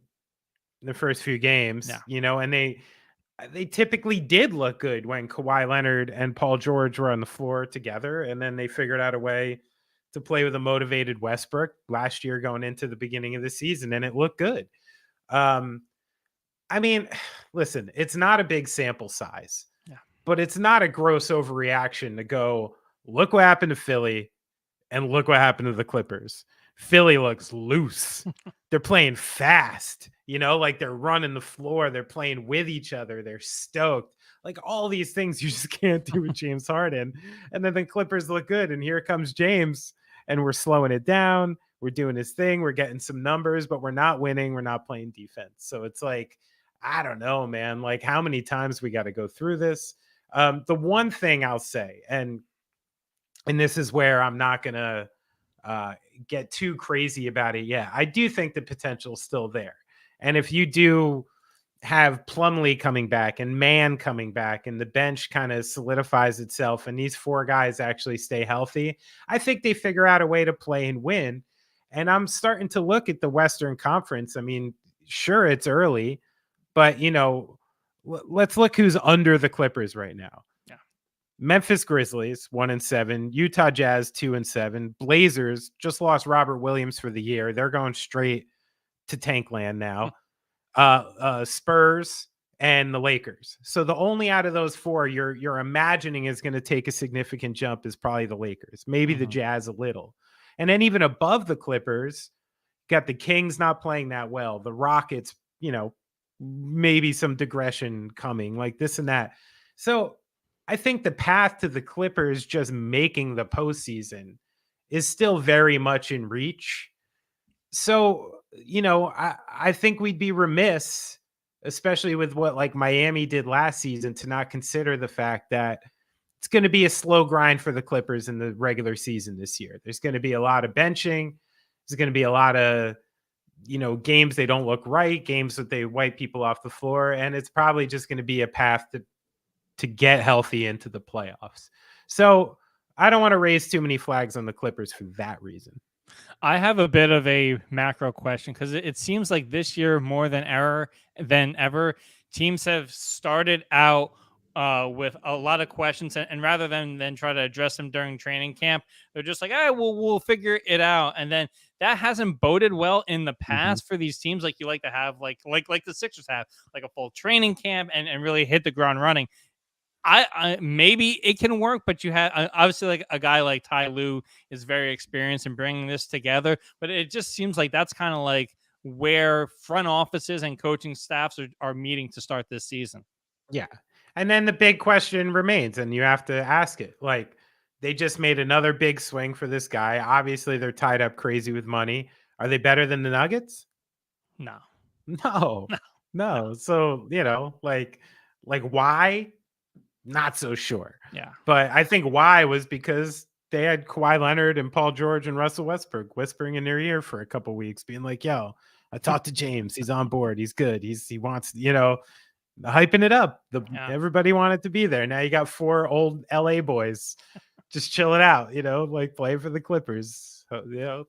in the first few games, and they typically did look good when Kawhi Leonard and Paul George were on the floor together, and then they figured out a way to play with a motivated Westbrook last year going into the beginning of the season, and it looked good. I mean, listen, it's not a big sample size, but it's not a gross overreaction to go, look what happened to Philly and look what happened to the Clippers. Philly looks loose. They're playing fast, like they're running the floor. They're playing with each other. They're stoked. Like, all these things you just can't do with James Harden. And then the Clippers look good. And here comes James, and we're slowing it down. We're doing his thing. We're getting some numbers, but we're not winning. We're not playing defense. So it's like, I don't know, man. Like, how many times we got to go through this? The one thing I'll say, and this is where I'm not going to get too crazy about it. Yeah, I do think the potential is still there. And if you do have Plumlee coming back and Mann coming back, and the bench kind of solidifies itself, and these four guys actually stay healthy, I think they figure out a way to play and win. And I'm starting to look at the Western Conference. I mean, sure, it's early, but let's look who's under the Clippers right now. Memphis Grizzlies 1-7, Utah Jazz 2-7, Blazers just lost Robert Williams for the year. They're going straight to tank land now. Spurs and the Lakers. So the only out of those four you're imagining is going to take a significant jump is probably the Lakers, maybe the Jazz a little. And then even above the Clippers, got the Kings not playing that well. The Rockets, maybe some digression coming, like this and that. So I think the path to the Clippers just making the postseason is still very much in reach. So, I think we'd be remiss, especially with what like Miami did last season, to not consider the fact that it's going to be a slow grind for the Clippers in the regular season this year. There's going to be a lot of benching. There's going to be a lot of, games they don't look right, games that they wipe people off the floor. And it's probably just going to be a path to get healthy into the playoffs. So I don't want to raise too many flags on the Clippers for that reason. I have a bit of a macro question, because it seems like this year more than ever, teams have started out with a lot of questions, and rather than try to address them during training camp, they're just like, we'll figure it out. And then that hasn't boded well in the past for these teams. Like you like to have like the Sixers have, like a full training camp and really hit the ground running. I maybe it can work, but you have obviously like a guy like Ty Lue is very experienced in bringing this together, but it just seems like that's kind of like where front offices and coaching staffs are meeting to start this season. Yeah. And then the big question remains, and you have to ask it, like, they just made another big swing for this guy. Obviously they're tied up crazy with money. Are they better than the Nuggets? No. So, like why? Not so sure. Yeah. But I think why was because they had Kawhi Leonard and Paul George and Russell Westbrook whispering in their ear for a couple weeks, being like, "Yo, I talked to James. He's on board. He's good. He wants, hyping it up. Everybody wanted to be there. Now you got 4 old LA boys just chilling out, like playing for the Clippers. So,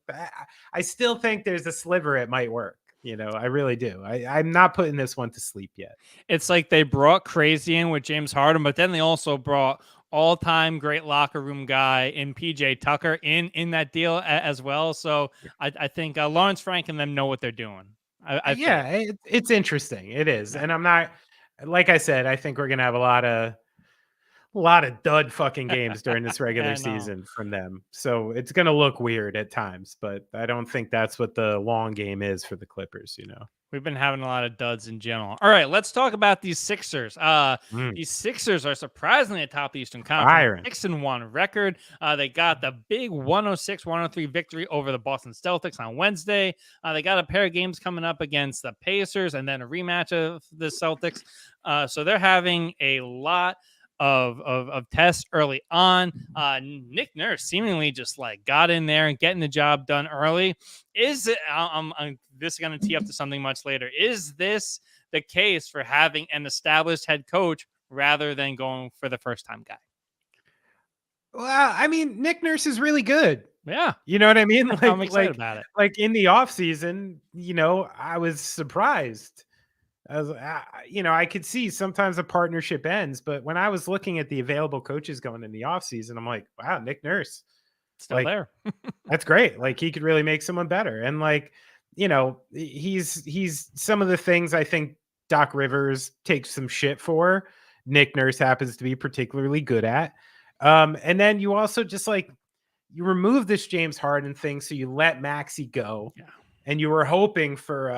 I still think there's a sliver it might work. I really do. I'm not putting this one to sleep yet. It's like they brought crazy in with James Harden, but then they also brought all-time great locker room guy in PJ Tucker in that deal as well. So I think Lawrence Frank and them know what they're doing. It's interesting. It is. Yeah. And I'm not, like I said, I think we're going to have a lot of dud fucking games during this regular season from them. So it's going to look weird at times, but I don't think that's what the long game is for the Clippers, We've been having a lot of duds in general. All right, let's talk about these Sixers. These Sixers are surprisingly atop the Eastern Conference. 6-1 record. They got the big 106-103 victory over the Boston Celtics on Wednesday. They got a pair of games coming up against the Pacers and then a rematch of the Celtics. So they're having a lot of tests early on. Nick Nurse seemingly just like got in there and getting the job done early. Is it? This is going to tee up to something much later. Is this the case for having an established head coach rather than going for the first time guy? Well, I mean, Nick Nurse is really good. Yeah. You know what I mean? Like, I'm excited about it. Like in the offseason, I was surprised. I could see sometimes a partnership ends, but when I was looking at the available coaches going in the offseason, I'm like, wow, Nick Nurse. Still there. That's great. Like he could really make someone better. And like, he's some of the things I think Doc Rivers takes some shit for. Nick Nurse happens to be particularly good at. And then you also just like, you remove this James Harden thing. So you let Maxey go and you were hoping for,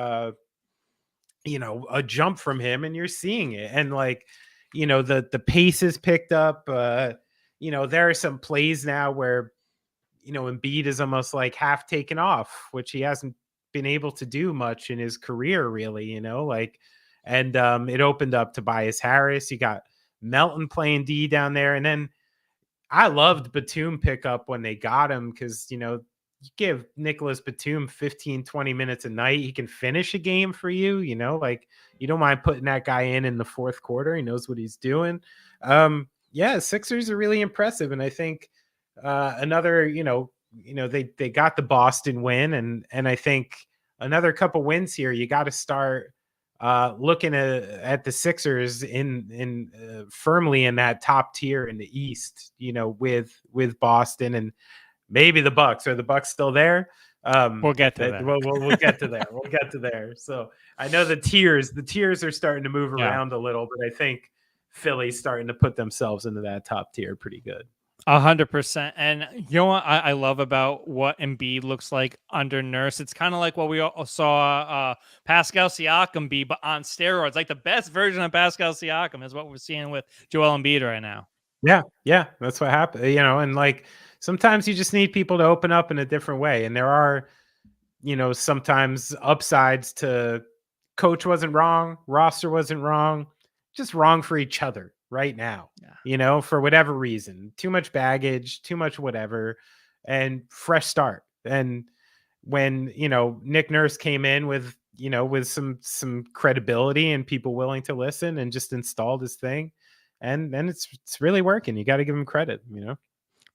a jump from him, and you're seeing it. And like, the pace is picked up. There are some plays now where, Embiid is almost like half taken off, which he hasn't been able to do much in his career, really, and it opened up Tobias Harris. You got Melton playing D down there. And then I loved Batum pickup when they got him because, you give Nicholas Batum 15, 20 minutes a night, he can finish a game for you, like you don't mind putting that guy in the fourth quarter. He knows what he's doing. Sixers are really impressive. And I think another, they got the Boston win, and I think another couple wins here, you got to start looking at the Sixers in firmly in that top tier in the East, with Boston and maybe the Bucks. Are the Bucks still there? We'll get to that. We'll get to there. We'll get to there. So I know the tiers are starting to move around a little, but I think Philly's starting to put themselves into that top tier pretty good. 100%. And you know what I love about what Embiid looks like under Nurse? It's kind of like what we all saw Pascal Siakam be, but on steroids. Like the best version of Pascal Siakam is what we're seeing with Joel Embiid right now. Yeah, that's what happened. And like sometimes you just need people to open up in a different way. And there are, sometimes upsides to coach wasn't wrong, roster wasn't wrong, just wrong for each other right now, for whatever reason, too much baggage, too much whatever, and fresh start. And when, Nick Nurse came in with, with some credibility and people willing to listen and just installed his thing. And then it's really working. You got to give him credit,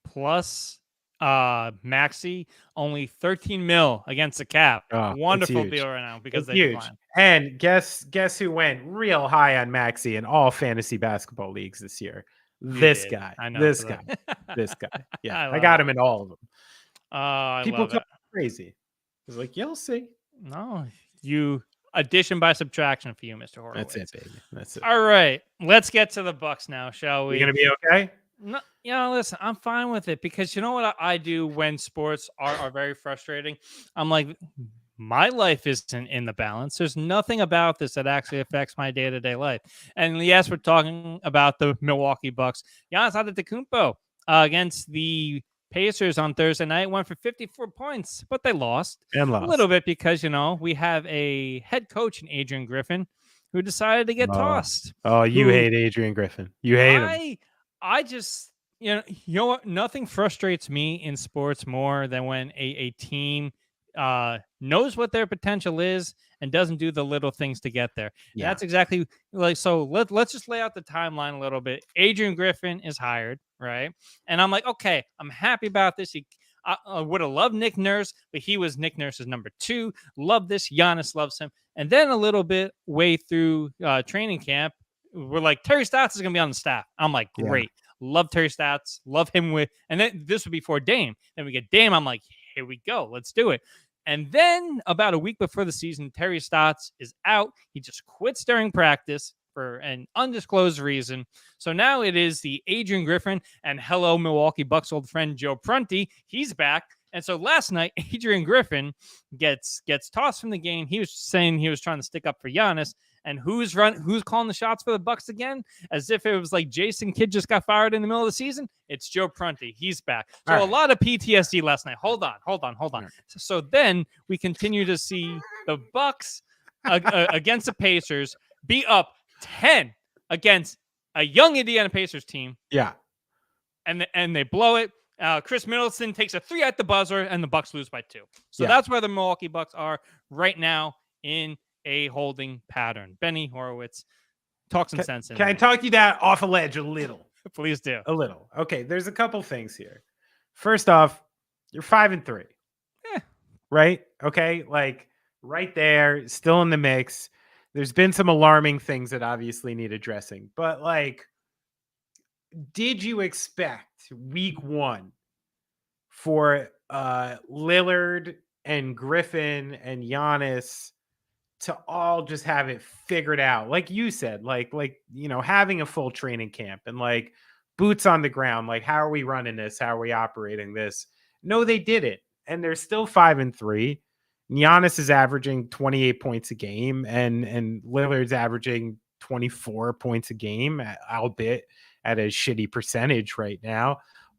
Plus Maxey only 13 mil against the cap. Wonderful deal right now because they declined. And guess who went real high on Maxey in all fantasy basketball leagues this year? This guy. I know this guy. This guy. Yeah, I got him in all of them. People come crazy. It's like, you'll see. No, addition by subtraction for you, Mr. Horowitz. That's it, baby. That's it. All right, let's get to the Bucks now, shall we? You gonna be okay? No, listen, I'm fine with it because you know what I do when sports are very frustrating? I'm like, my life isn't in the balance. There's nothing about this that actually affects my day-to-day life. And yes, we're talking about the Milwaukee Bucks. Giannis Antetokounmpo against the Pacers on Thursday night went for 54 points, but they lost. A little bit because, we have a head coach in Adrian Griffin who decided to get tossed. Oh, you hate Adrian Griffin. You hate him. I just You know what? Nothing frustrates me in sports more than when a team knows what their potential is and doesn't do the little things to get there. And Yeah. that's exactly like, so let's just lay out the timeline a little bit. Adrian Griffin is hired, right? And I'm like, okay, I'm happy about this. I would have loved Nick Nurse, but he was Nick Nurse's number 2. Love this. Giannis loves him. And then a little bit way through training camp, we're like, Terry Stotts is going to be on the staff. I'm like, Yeah. great. Love Terry Stotts. Love him and then this would be for Dame. Then we get Dame. I'm like, here we go. Let's do it. And then about a week before the season, Terry Stotts is out. He just quits during practice for an undisclosed reason. So now it is the Adrian Griffin and hello Milwaukee Bucks old friend Joe Prunty. He's back. And so last night, Adrian Griffin gets tossed from the game. He was saying he was trying to stick up for Giannis. And who's calling the shots for the Bucks again? As if it was like Jason Kidd just got fired in the middle of the season. It's Joe Prunty. He's back. So a lot of PTSD last night. Hold on. Right. So then we continue to see the Bucks against the Pacers be up 10 against a young Indiana Pacers team. Yeah. And they blow it. Chris Middleton takes a 3 at the buzzer, and the Bucks lose by 2. So that's where the Milwaukee Bucks are right now in a holding pattern. Benny Horowitz, talk some sense in Can I talk you that off a ledge a little? Please do. A little. Okay, there's a couple things here. First off, you're 5-3. Right? Okay, like right there, still in the mix. There's been some alarming things that obviously need addressing, but like, did you expect week 1 for Lillard and Griffin and Giannis to all just have it figured out? Like you said, like having a full training camp and like boots on the ground. Like, how are we running this? How are we operating this? No, they didn't. And they're still 5-3. Giannis is averaging 28 points a game, and Lillard's averaging 24 points a game, albeit at a shitty percentage right now.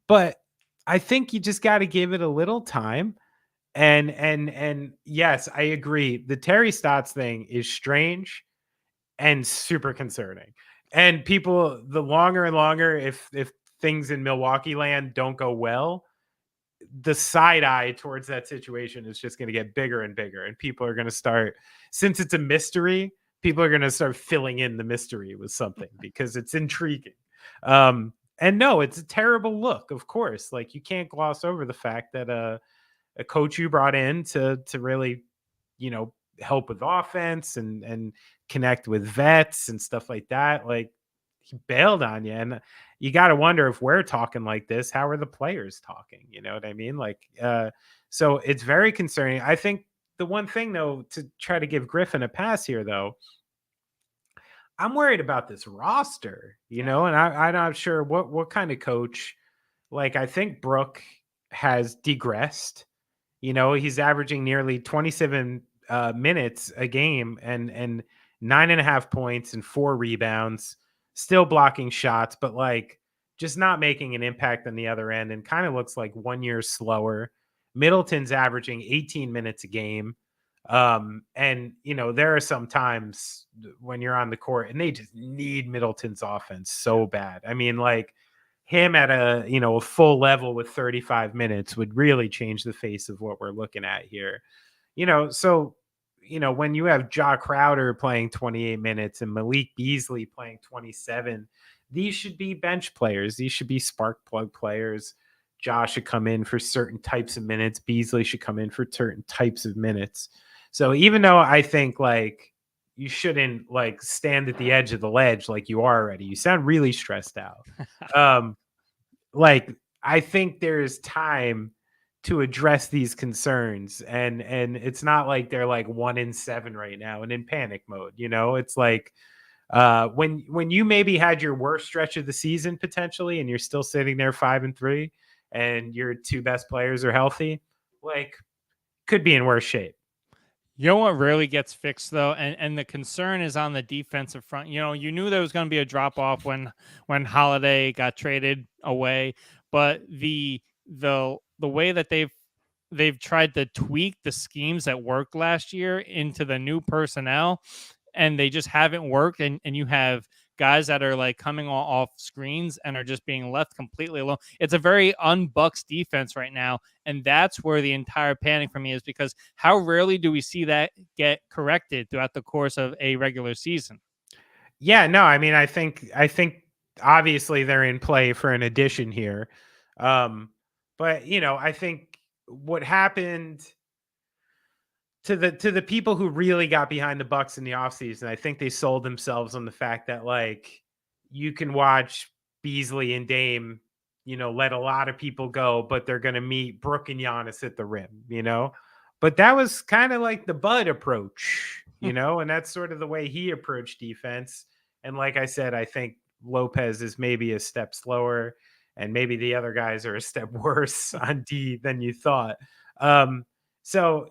But I think you just got to give it a little time. And yes, I agree. The Terry Stotts thing is strange and super concerning. And people, the longer and longer, if things in Milwaukee land don't go well, the side eye towards that situation is just going to get bigger and bigger. And people are going to start, since it's a mystery, people are going to start filling in the mystery with something because it's intriguing. And no, it's a terrible look, of course. Like, you can't gloss over the fact that a coach you brought in to really, help with offense and connect with vets and stuff like that, like, he bailed on you. And you got to wonder, if we're talking like this, how are the players talking? You know what I mean? Like, so it's very concerning. I think the one thing, though, to try to give Griffin a pass here, though, I'm worried about this roster, and I'm not sure what kind of coach. Like, I think Brooke has degressed. He's averaging nearly 27 minutes a game and 9.5 points and 4 rebounds, still blocking shots, but like just not making an impact on the other end, and kind of looks like 1 year slower. Middleton's averaging 18 minutes a game. And there are some times when you're on the court and they just need Middleton's offense so bad. I mean, like, him at a full level with 35 minutes would really change the face of what we're looking at here. So when you have Ja Crowder playing 28 minutes and Malik Beasley playing 27, these should be bench players. These should be spark plug players. Ja should come in for certain types of minutes. Beasley should come in for certain types of minutes. So even though I think, like, you shouldn't like stand at the edge of the ledge like you are already, you sound really stressed out. Like, I think there's time to address these concerns, and it's not like they're like 1-7 right now and in panic mode. It's like when you maybe had your worst stretch of the season potentially, and you're still sitting there 5-3, and your 2 best players are healthy, like, could be in worse shape. You know what really gets fixed, though, and the concern is on the defensive front. You knew there was going to be a drop off when Holiday got traded away, but the way that they've tried to tweak the schemes that worked last year into the new personnel, and they just haven't worked. And you have guys that are like coming off screens and are just being left completely alone. It's a very un-Bucks defense right now, and that's where the entire panic for me is, because how rarely do we see that get corrected throughout the course of a regular season? Yeah, no, I mean, I think obviously they're in play for an addition here. But I think what happened to the people who really got behind the Bucks in the offseason, I think they sold themselves on the fact that like you can watch Beasley and Dame, let a lot of people go, but they're gonna meet Brook and Giannis at the rim. But that was kind of like the Bud approach, and that's sort of the way he approached defense. And like I said, I think Lopez is maybe a step slower, and maybe the other guys are a step worse on D than you thought. So,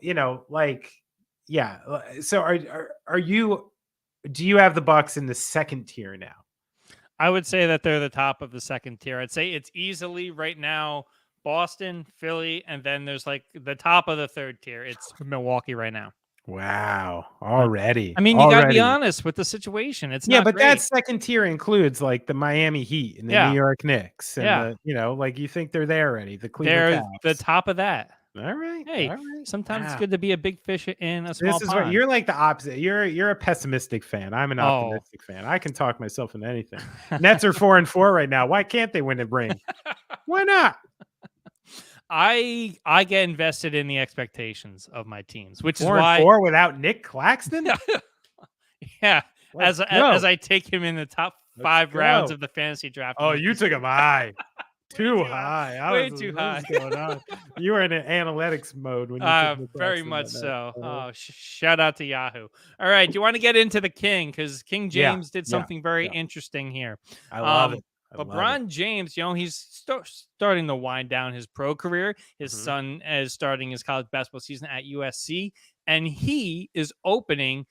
yeah. So are you, do you have the Bucks in the second tier now? I would say that they're the top of the second tier. I'd say it's easily right now Boston, Philly, and then there's like the top of the third tier. It's Milwaukee right now. Wow. Already. I mean, you got to be honest with the situation. It's not but great. that second tier includes like the Miami Heat and the New York Knicks and like you think they're there already. The Cleveland Cavs. The top of that. All right. Hey, all right. Sometimes it's good to be a big fish in a small pond. What you're like the opposite. You're a pessimistic fan. I'm an optimistic fan. I can talk myself into anything. Nets are 4-4 right now. Why can't they win a ring? Why not? I get invested in the expectations of my teams, which is 4-4 without Nick Claxton. Yeah, as I take him in the top 5 rounds of the fantasy draft. Oh, you took him high. Too high. Way too high. What's going on? You were in an analytics mode when you very much so. Oh, shout out to Yahoo. All right, do you want to get into the King? Because King James did something very interesting here. I love it. LeBron James, he's starting to wind down his pro career. His son is starting his college basketball season at USC, and he is opening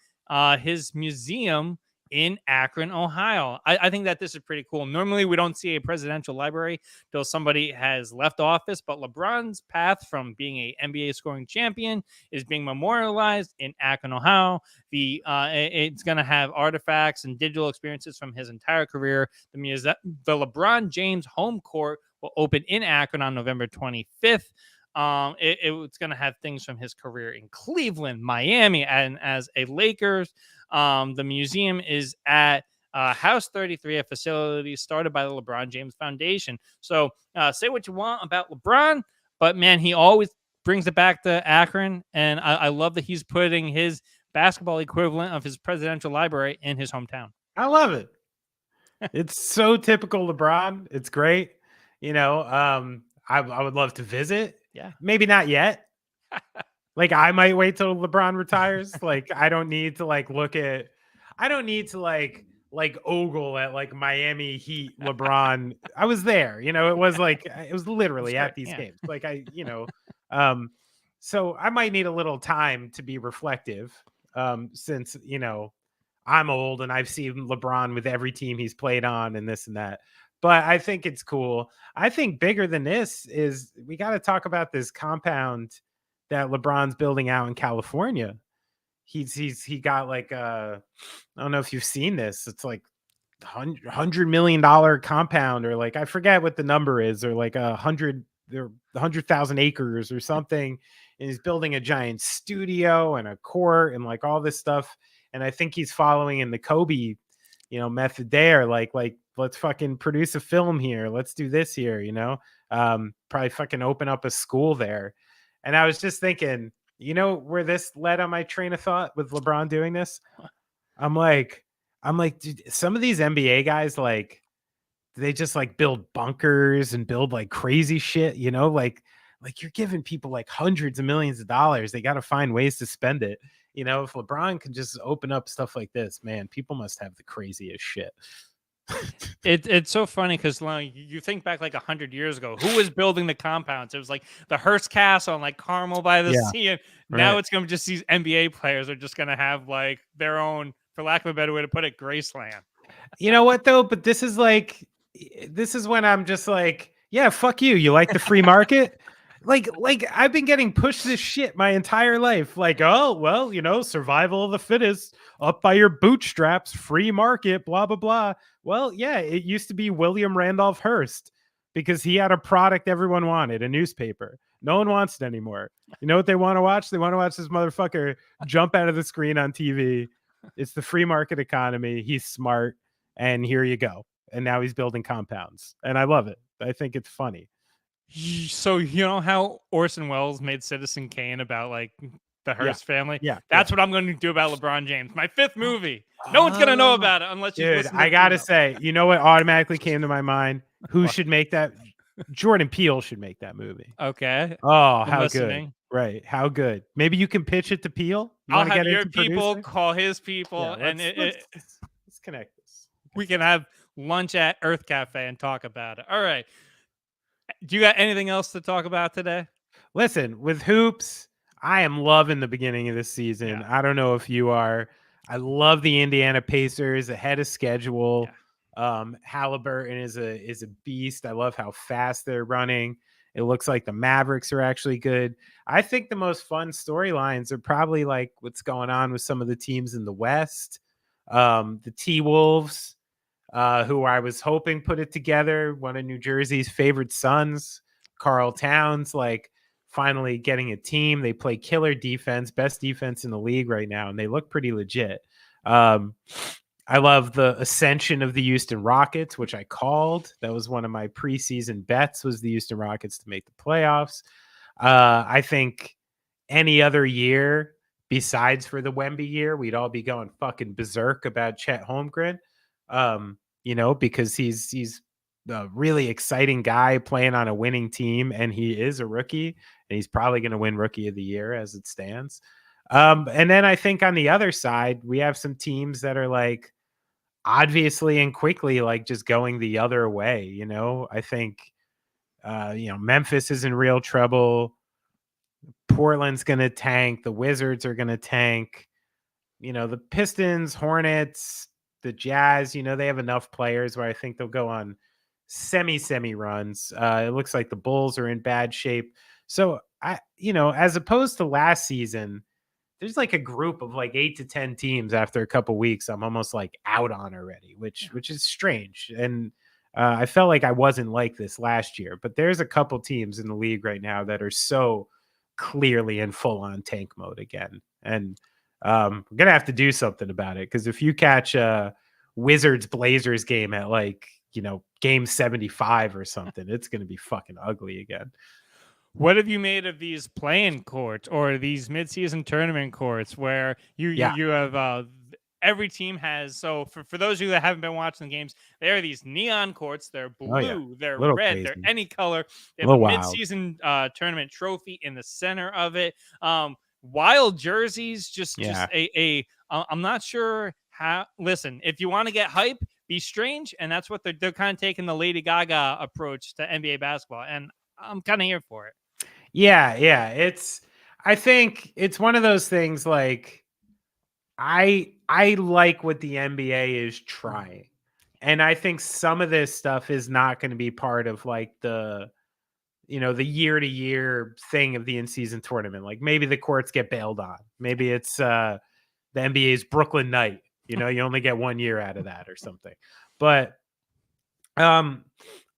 his museum in Akron, Ohio. I think that this is pretty cool. Normally, we don't see a presidential library till somebody has left office, but LeBron's path from being a NBA scoring champion is being memorialized in Akron, Ohio. It's going to have artifacts and digital experiences from his entire career. The LeBron James home court will open in Akron on November 25th. It's going to have things from his career in Cleveland, Miami, and as a Lakers. The museum is at House 33, a facility started by the LeBron James Foundation. So say what you want about LeBron, but man, he always brings it back to Akron. And I love that he's putting his basketball equivalent of his presidential library in his hometown. I love it. It's so typical LeBron. It's great. I would love to visit. Yeah. Maybe not yet. Like I might wait till LeBron retires. Like I don't need to ogle at like Miami Heat LeBron. I was there, it was literally at these games. Like so I might need a little time to be reflective. Since I'm old and I've seen LeBron with every team he's played on and this and that. But I think it's cool. I think bigger than this is we got to talk about this compound that LeBron's building out in California. He got like I don't know if you've seen this. It's like $100 million compound, or like I forget what the number is, or like 100,000 acres or something. And he's building a giant studio and a court and like all this stuff. And I think he's following in the Kobe, method there. Like let's fucking produce a film here. Let's do this here. Probably fucking open up a school there. And I was just thinking, where this led on my train of thought with LeBron doing this? I'm like, dude, some of these NBA guys, like, they just like build bunkers and build like crazy shit, like you're giving people like hundreds of millions of dollars. They got to find ways to spend it. If LeBron can just open up stuff like this, man, people must have the craziest shit. It's so funny because you think back like 100 years ago, who was building the compounds? It was like the Hearst Castle on like Carmel by the sea. And now it's going to just these NBA players are just going to have like their own, for lack of a better way to put it, Graceland. You know what though? But this is when I'm just like, yeah, fuck you. You like the free market? like I've been getting pushed this shit my entire life. Like, oh well, survival of the fittest, up by your bootstraps, free market, blah blah blah. Well, yeah, it used to be William Randolph Hearst because he had a product everyone wanted, a newspaper. No one wants it anymore. You know what they want to watch? They want to watch this motherfucker jump out of the screen on TV. It's the free market economy. He's smart, and here you go. And now he's building compounds, and I love it. I think it's funny. So you know how Orson Welles made Citizen Kane about like the Hearst family? Yeah. That's what I'm going to do about LeBron James. My 5th movie. No one's going to know about it unless you dude, listen to I got to say, you know what automatically came to my mind? Who should make that? Jordan Peele should make that movie. Okay. Oh, how good. Right. How good. Maybe you can pitch it to Peele. I'll have your people call his people, and let's connect this. We can have lunch at Earth Cafe and talk about it. All right. Do you got anything else to talk about today? Listen, with hoops, I am loving the beginning of this season. I don't know if you are. I love the Indiana Pacers ahead of schedule. Halliburton is a beast. I love how fast they're running. It looks like the Mavericks are actually good. I think the most fun storylines are probably like what's going on with some of the teams in the West. The T-Wolves, who I was hoping put it together. One of New Jersey's favorite sons, Karl Towns, like finally getting a team. They play killer defense, best defense in the league right now, and they look pretty legit. I love the ascension of the Houston Rockets, which I called. That was one of my preseason bets, was the Houston Rockets to make the playoffs. I think any other year besides for the Wemby year, we'd all be going fucking berserk about Chet Holmgren, because he's a really exciting guy playing on a winning team, and he is a rookie, and he's probably going to win Rookie of the Year as it stands. And then I think on the other side, we have some teams that are like obviously and quickly like just going the other way. I think Memphis is in real trouble. Portland's going to tank. The Wizards are going to tank. The Pistons, Hornets, the Jazz, they have enough players where I think they'll go on semi runs. It looks like the Bulls are in bad shape. So as opposed to last season, there's like a group of like 8 to 10 teams after a couple weeks I'm almost like out on already, which is strange. And I felt like I wasn't like this last year, but there's a couple teams in the league right now that are so clearly in full on tank mode again. And we're going to have to do something about it, because if you catch a Wizards Blazers game at like, game 75 or something, it's going to be fucking ugly again. What have you made of these play-in courts or these mid-season tournament courts where you have every team has? So for those of you that haven't been watching the games, there are these neon courts. They're blue, they're red, crazy. They're any color. They have a mid-season tournament trophy in the center of it. Wild jerseys, just I'm not sure how. Listen, if you want to get hype, be strange, and that's what they're kind of taking the Lady Gaga approach to NBA basketball, and I'm kind of here for it. Yeah. I think it's one of those things like I like what the NBA is trying. And I think some of this stuff is not going to be part of like the year to year thing of the in-season tournament. Like maybe the courts get bailed on. Maybe it's the NBA's Brooklyn night. You only get 1 year out of that or something. But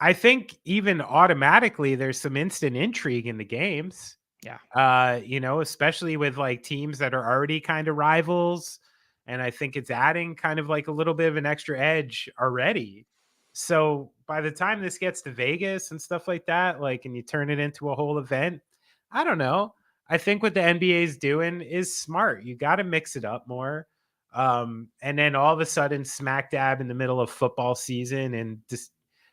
I think even automatically there's some instant intrigue in the games. Yeah. Especially with like teams that are already kind of rivals. And I think it's adding kind of like a little bit of an extra edge already. So by the time this gets to Vegas and stuff like that, like, and you turn it into a whole event, I don't know. I think what the NBA is doing is smart. You got to mix it up more. And then all of a sudden, smack dab in the middle of football season and just,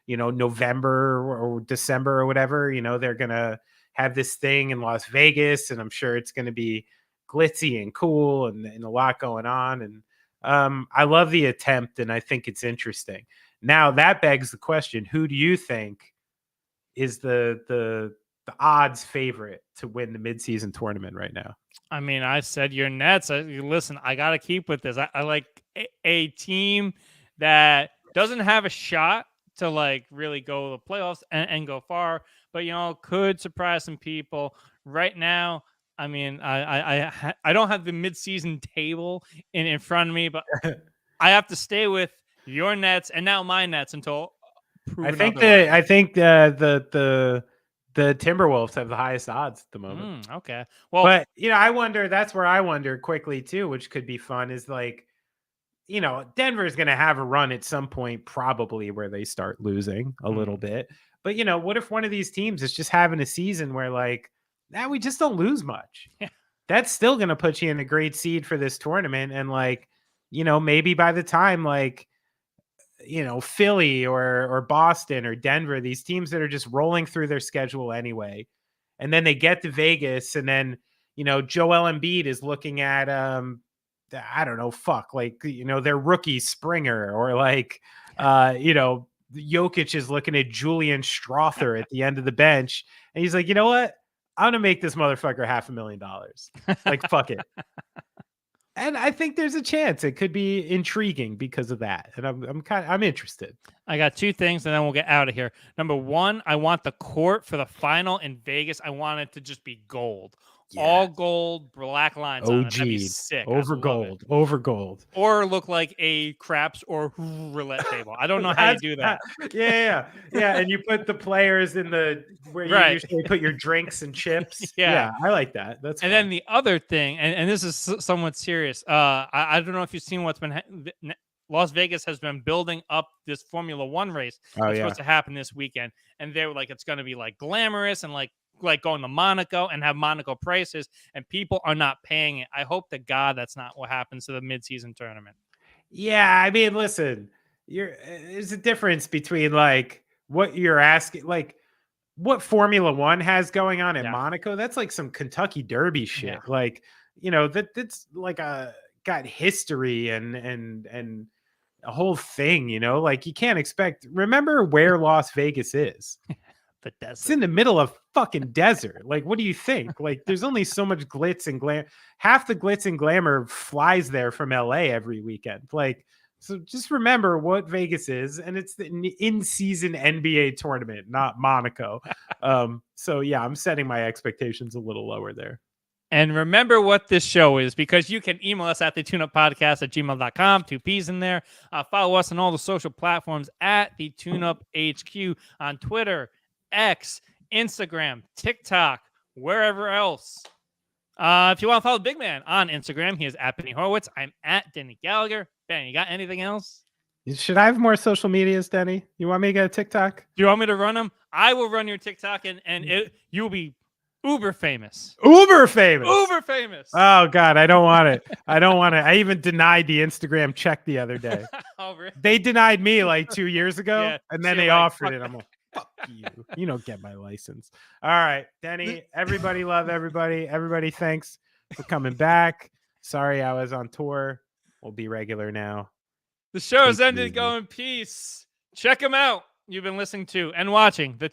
November or December or whatever, they're going to have this thing in Las Vegas, and I'm sure it's going to be glitzy and cool and a lot going on. And I love the attempt, and I think it's interesting. Now that begs the question, who do you think is the odds favorite to win the midseason tournament right now? I mean, I said your Nets. Listen, I got to keep with this. I like a team that doesn't have a shot to like really go to the playoffs and go far, but could surprise some people. Right now, I mean, I don't have the midseason table in front of me, but I have to stay with your Nets and now my Nets until proven otherwise. I think the Timberwolves have the highest odds at the moment. Okay. Well, but I wonder. That's where I wonder quickly too, which could be fun. Is like, Denver's going to have a run at some point, probably where they start losing a little bit. But what if one of these teams is just having a season where like, we just don't lose much. Yeah. That's still going to put you in a great seed for this tournament, and like, maybe by the time like, Philly or Boston or Denver, these teams that are just rolling through their schedule anyway, and then they get to Vegas, and then Joel Embiid is looking at I don't know, like their rookie Springer, or like Jokic is looking at Julian Strother at the end of the bench, and he's like, you know what? I'm gonna make this motherfucker $500,000. Like, fuck it. And I think there's a chance it could be intriguing because of that. And I'm interested. I got two things, and then we'll get out of here. Number one, I want the court for the final in Vegas. I want it to just be gold. Yeah. All gold, black lines on it. That'd be sick. Over gold. Or look like a craps or roulette table. I don't know how you do that. Yeah. And you put the players in where you usually put your drinks and chips. Yeah, I like that. That's fun. Then the other thing, and this is somewhat serious. I don't know if you've seen what's been Las Vegas has been building up this Formula One race that's supposed to happen this weekend, and they were like, it's going to be like glamorous and like going to Monaco and have Monaco prices, and people are not paying it. I hope to God that's not what happens to the midseason tournament. Yeah, I mean, listen, there's a difference between like what you're asking, like what Formula One has going on in Monaco. That's like some Kentucky Derby shit. Yeah. Like, that's like got history and a whole thing, like you can't expect. Remember where Las Vegas is. The desert. It's in the middle of fucking desert. Like, what do you think? Like, there's only so much glitz and glam. Half the glitz and glamour flies there from LA every weekend. Like, so just remember what Vegas is, and it's the in-season NBA tournament, not Monaco. So yeah, I'm setting my expectations a little lower there. And remember what this show is, because you can email us at thetuneuppodcast@gmail.com, 2 P's in there. Follow us on all the social platforms at the TuneUp HQ on Twitter, X, Instagram, TikTok, wherever else. If you want to follow the big man on Instagram, he is at Benny Horowitz. I'm at Deny Gallagher. Ben, you got anything else? Should I have more social medias, Denny? You want me to get a TikTok? Do you want me to run them? I will run your TikTok, and you'll be uber famous. Uber famous. Oh, God, I don't want it. I even denied the Instagram check the other day. Oh, really? They denied me like 2 years ago, and then they offered it. I'm like, fuck you. You don't get my license. All right, Denny, everybody love everybody. Everybody, thanks for coming back. Sorry I was on tour. We'll be regular now. The show has ended. Go in peace. Check them out. You've been listening to and watching the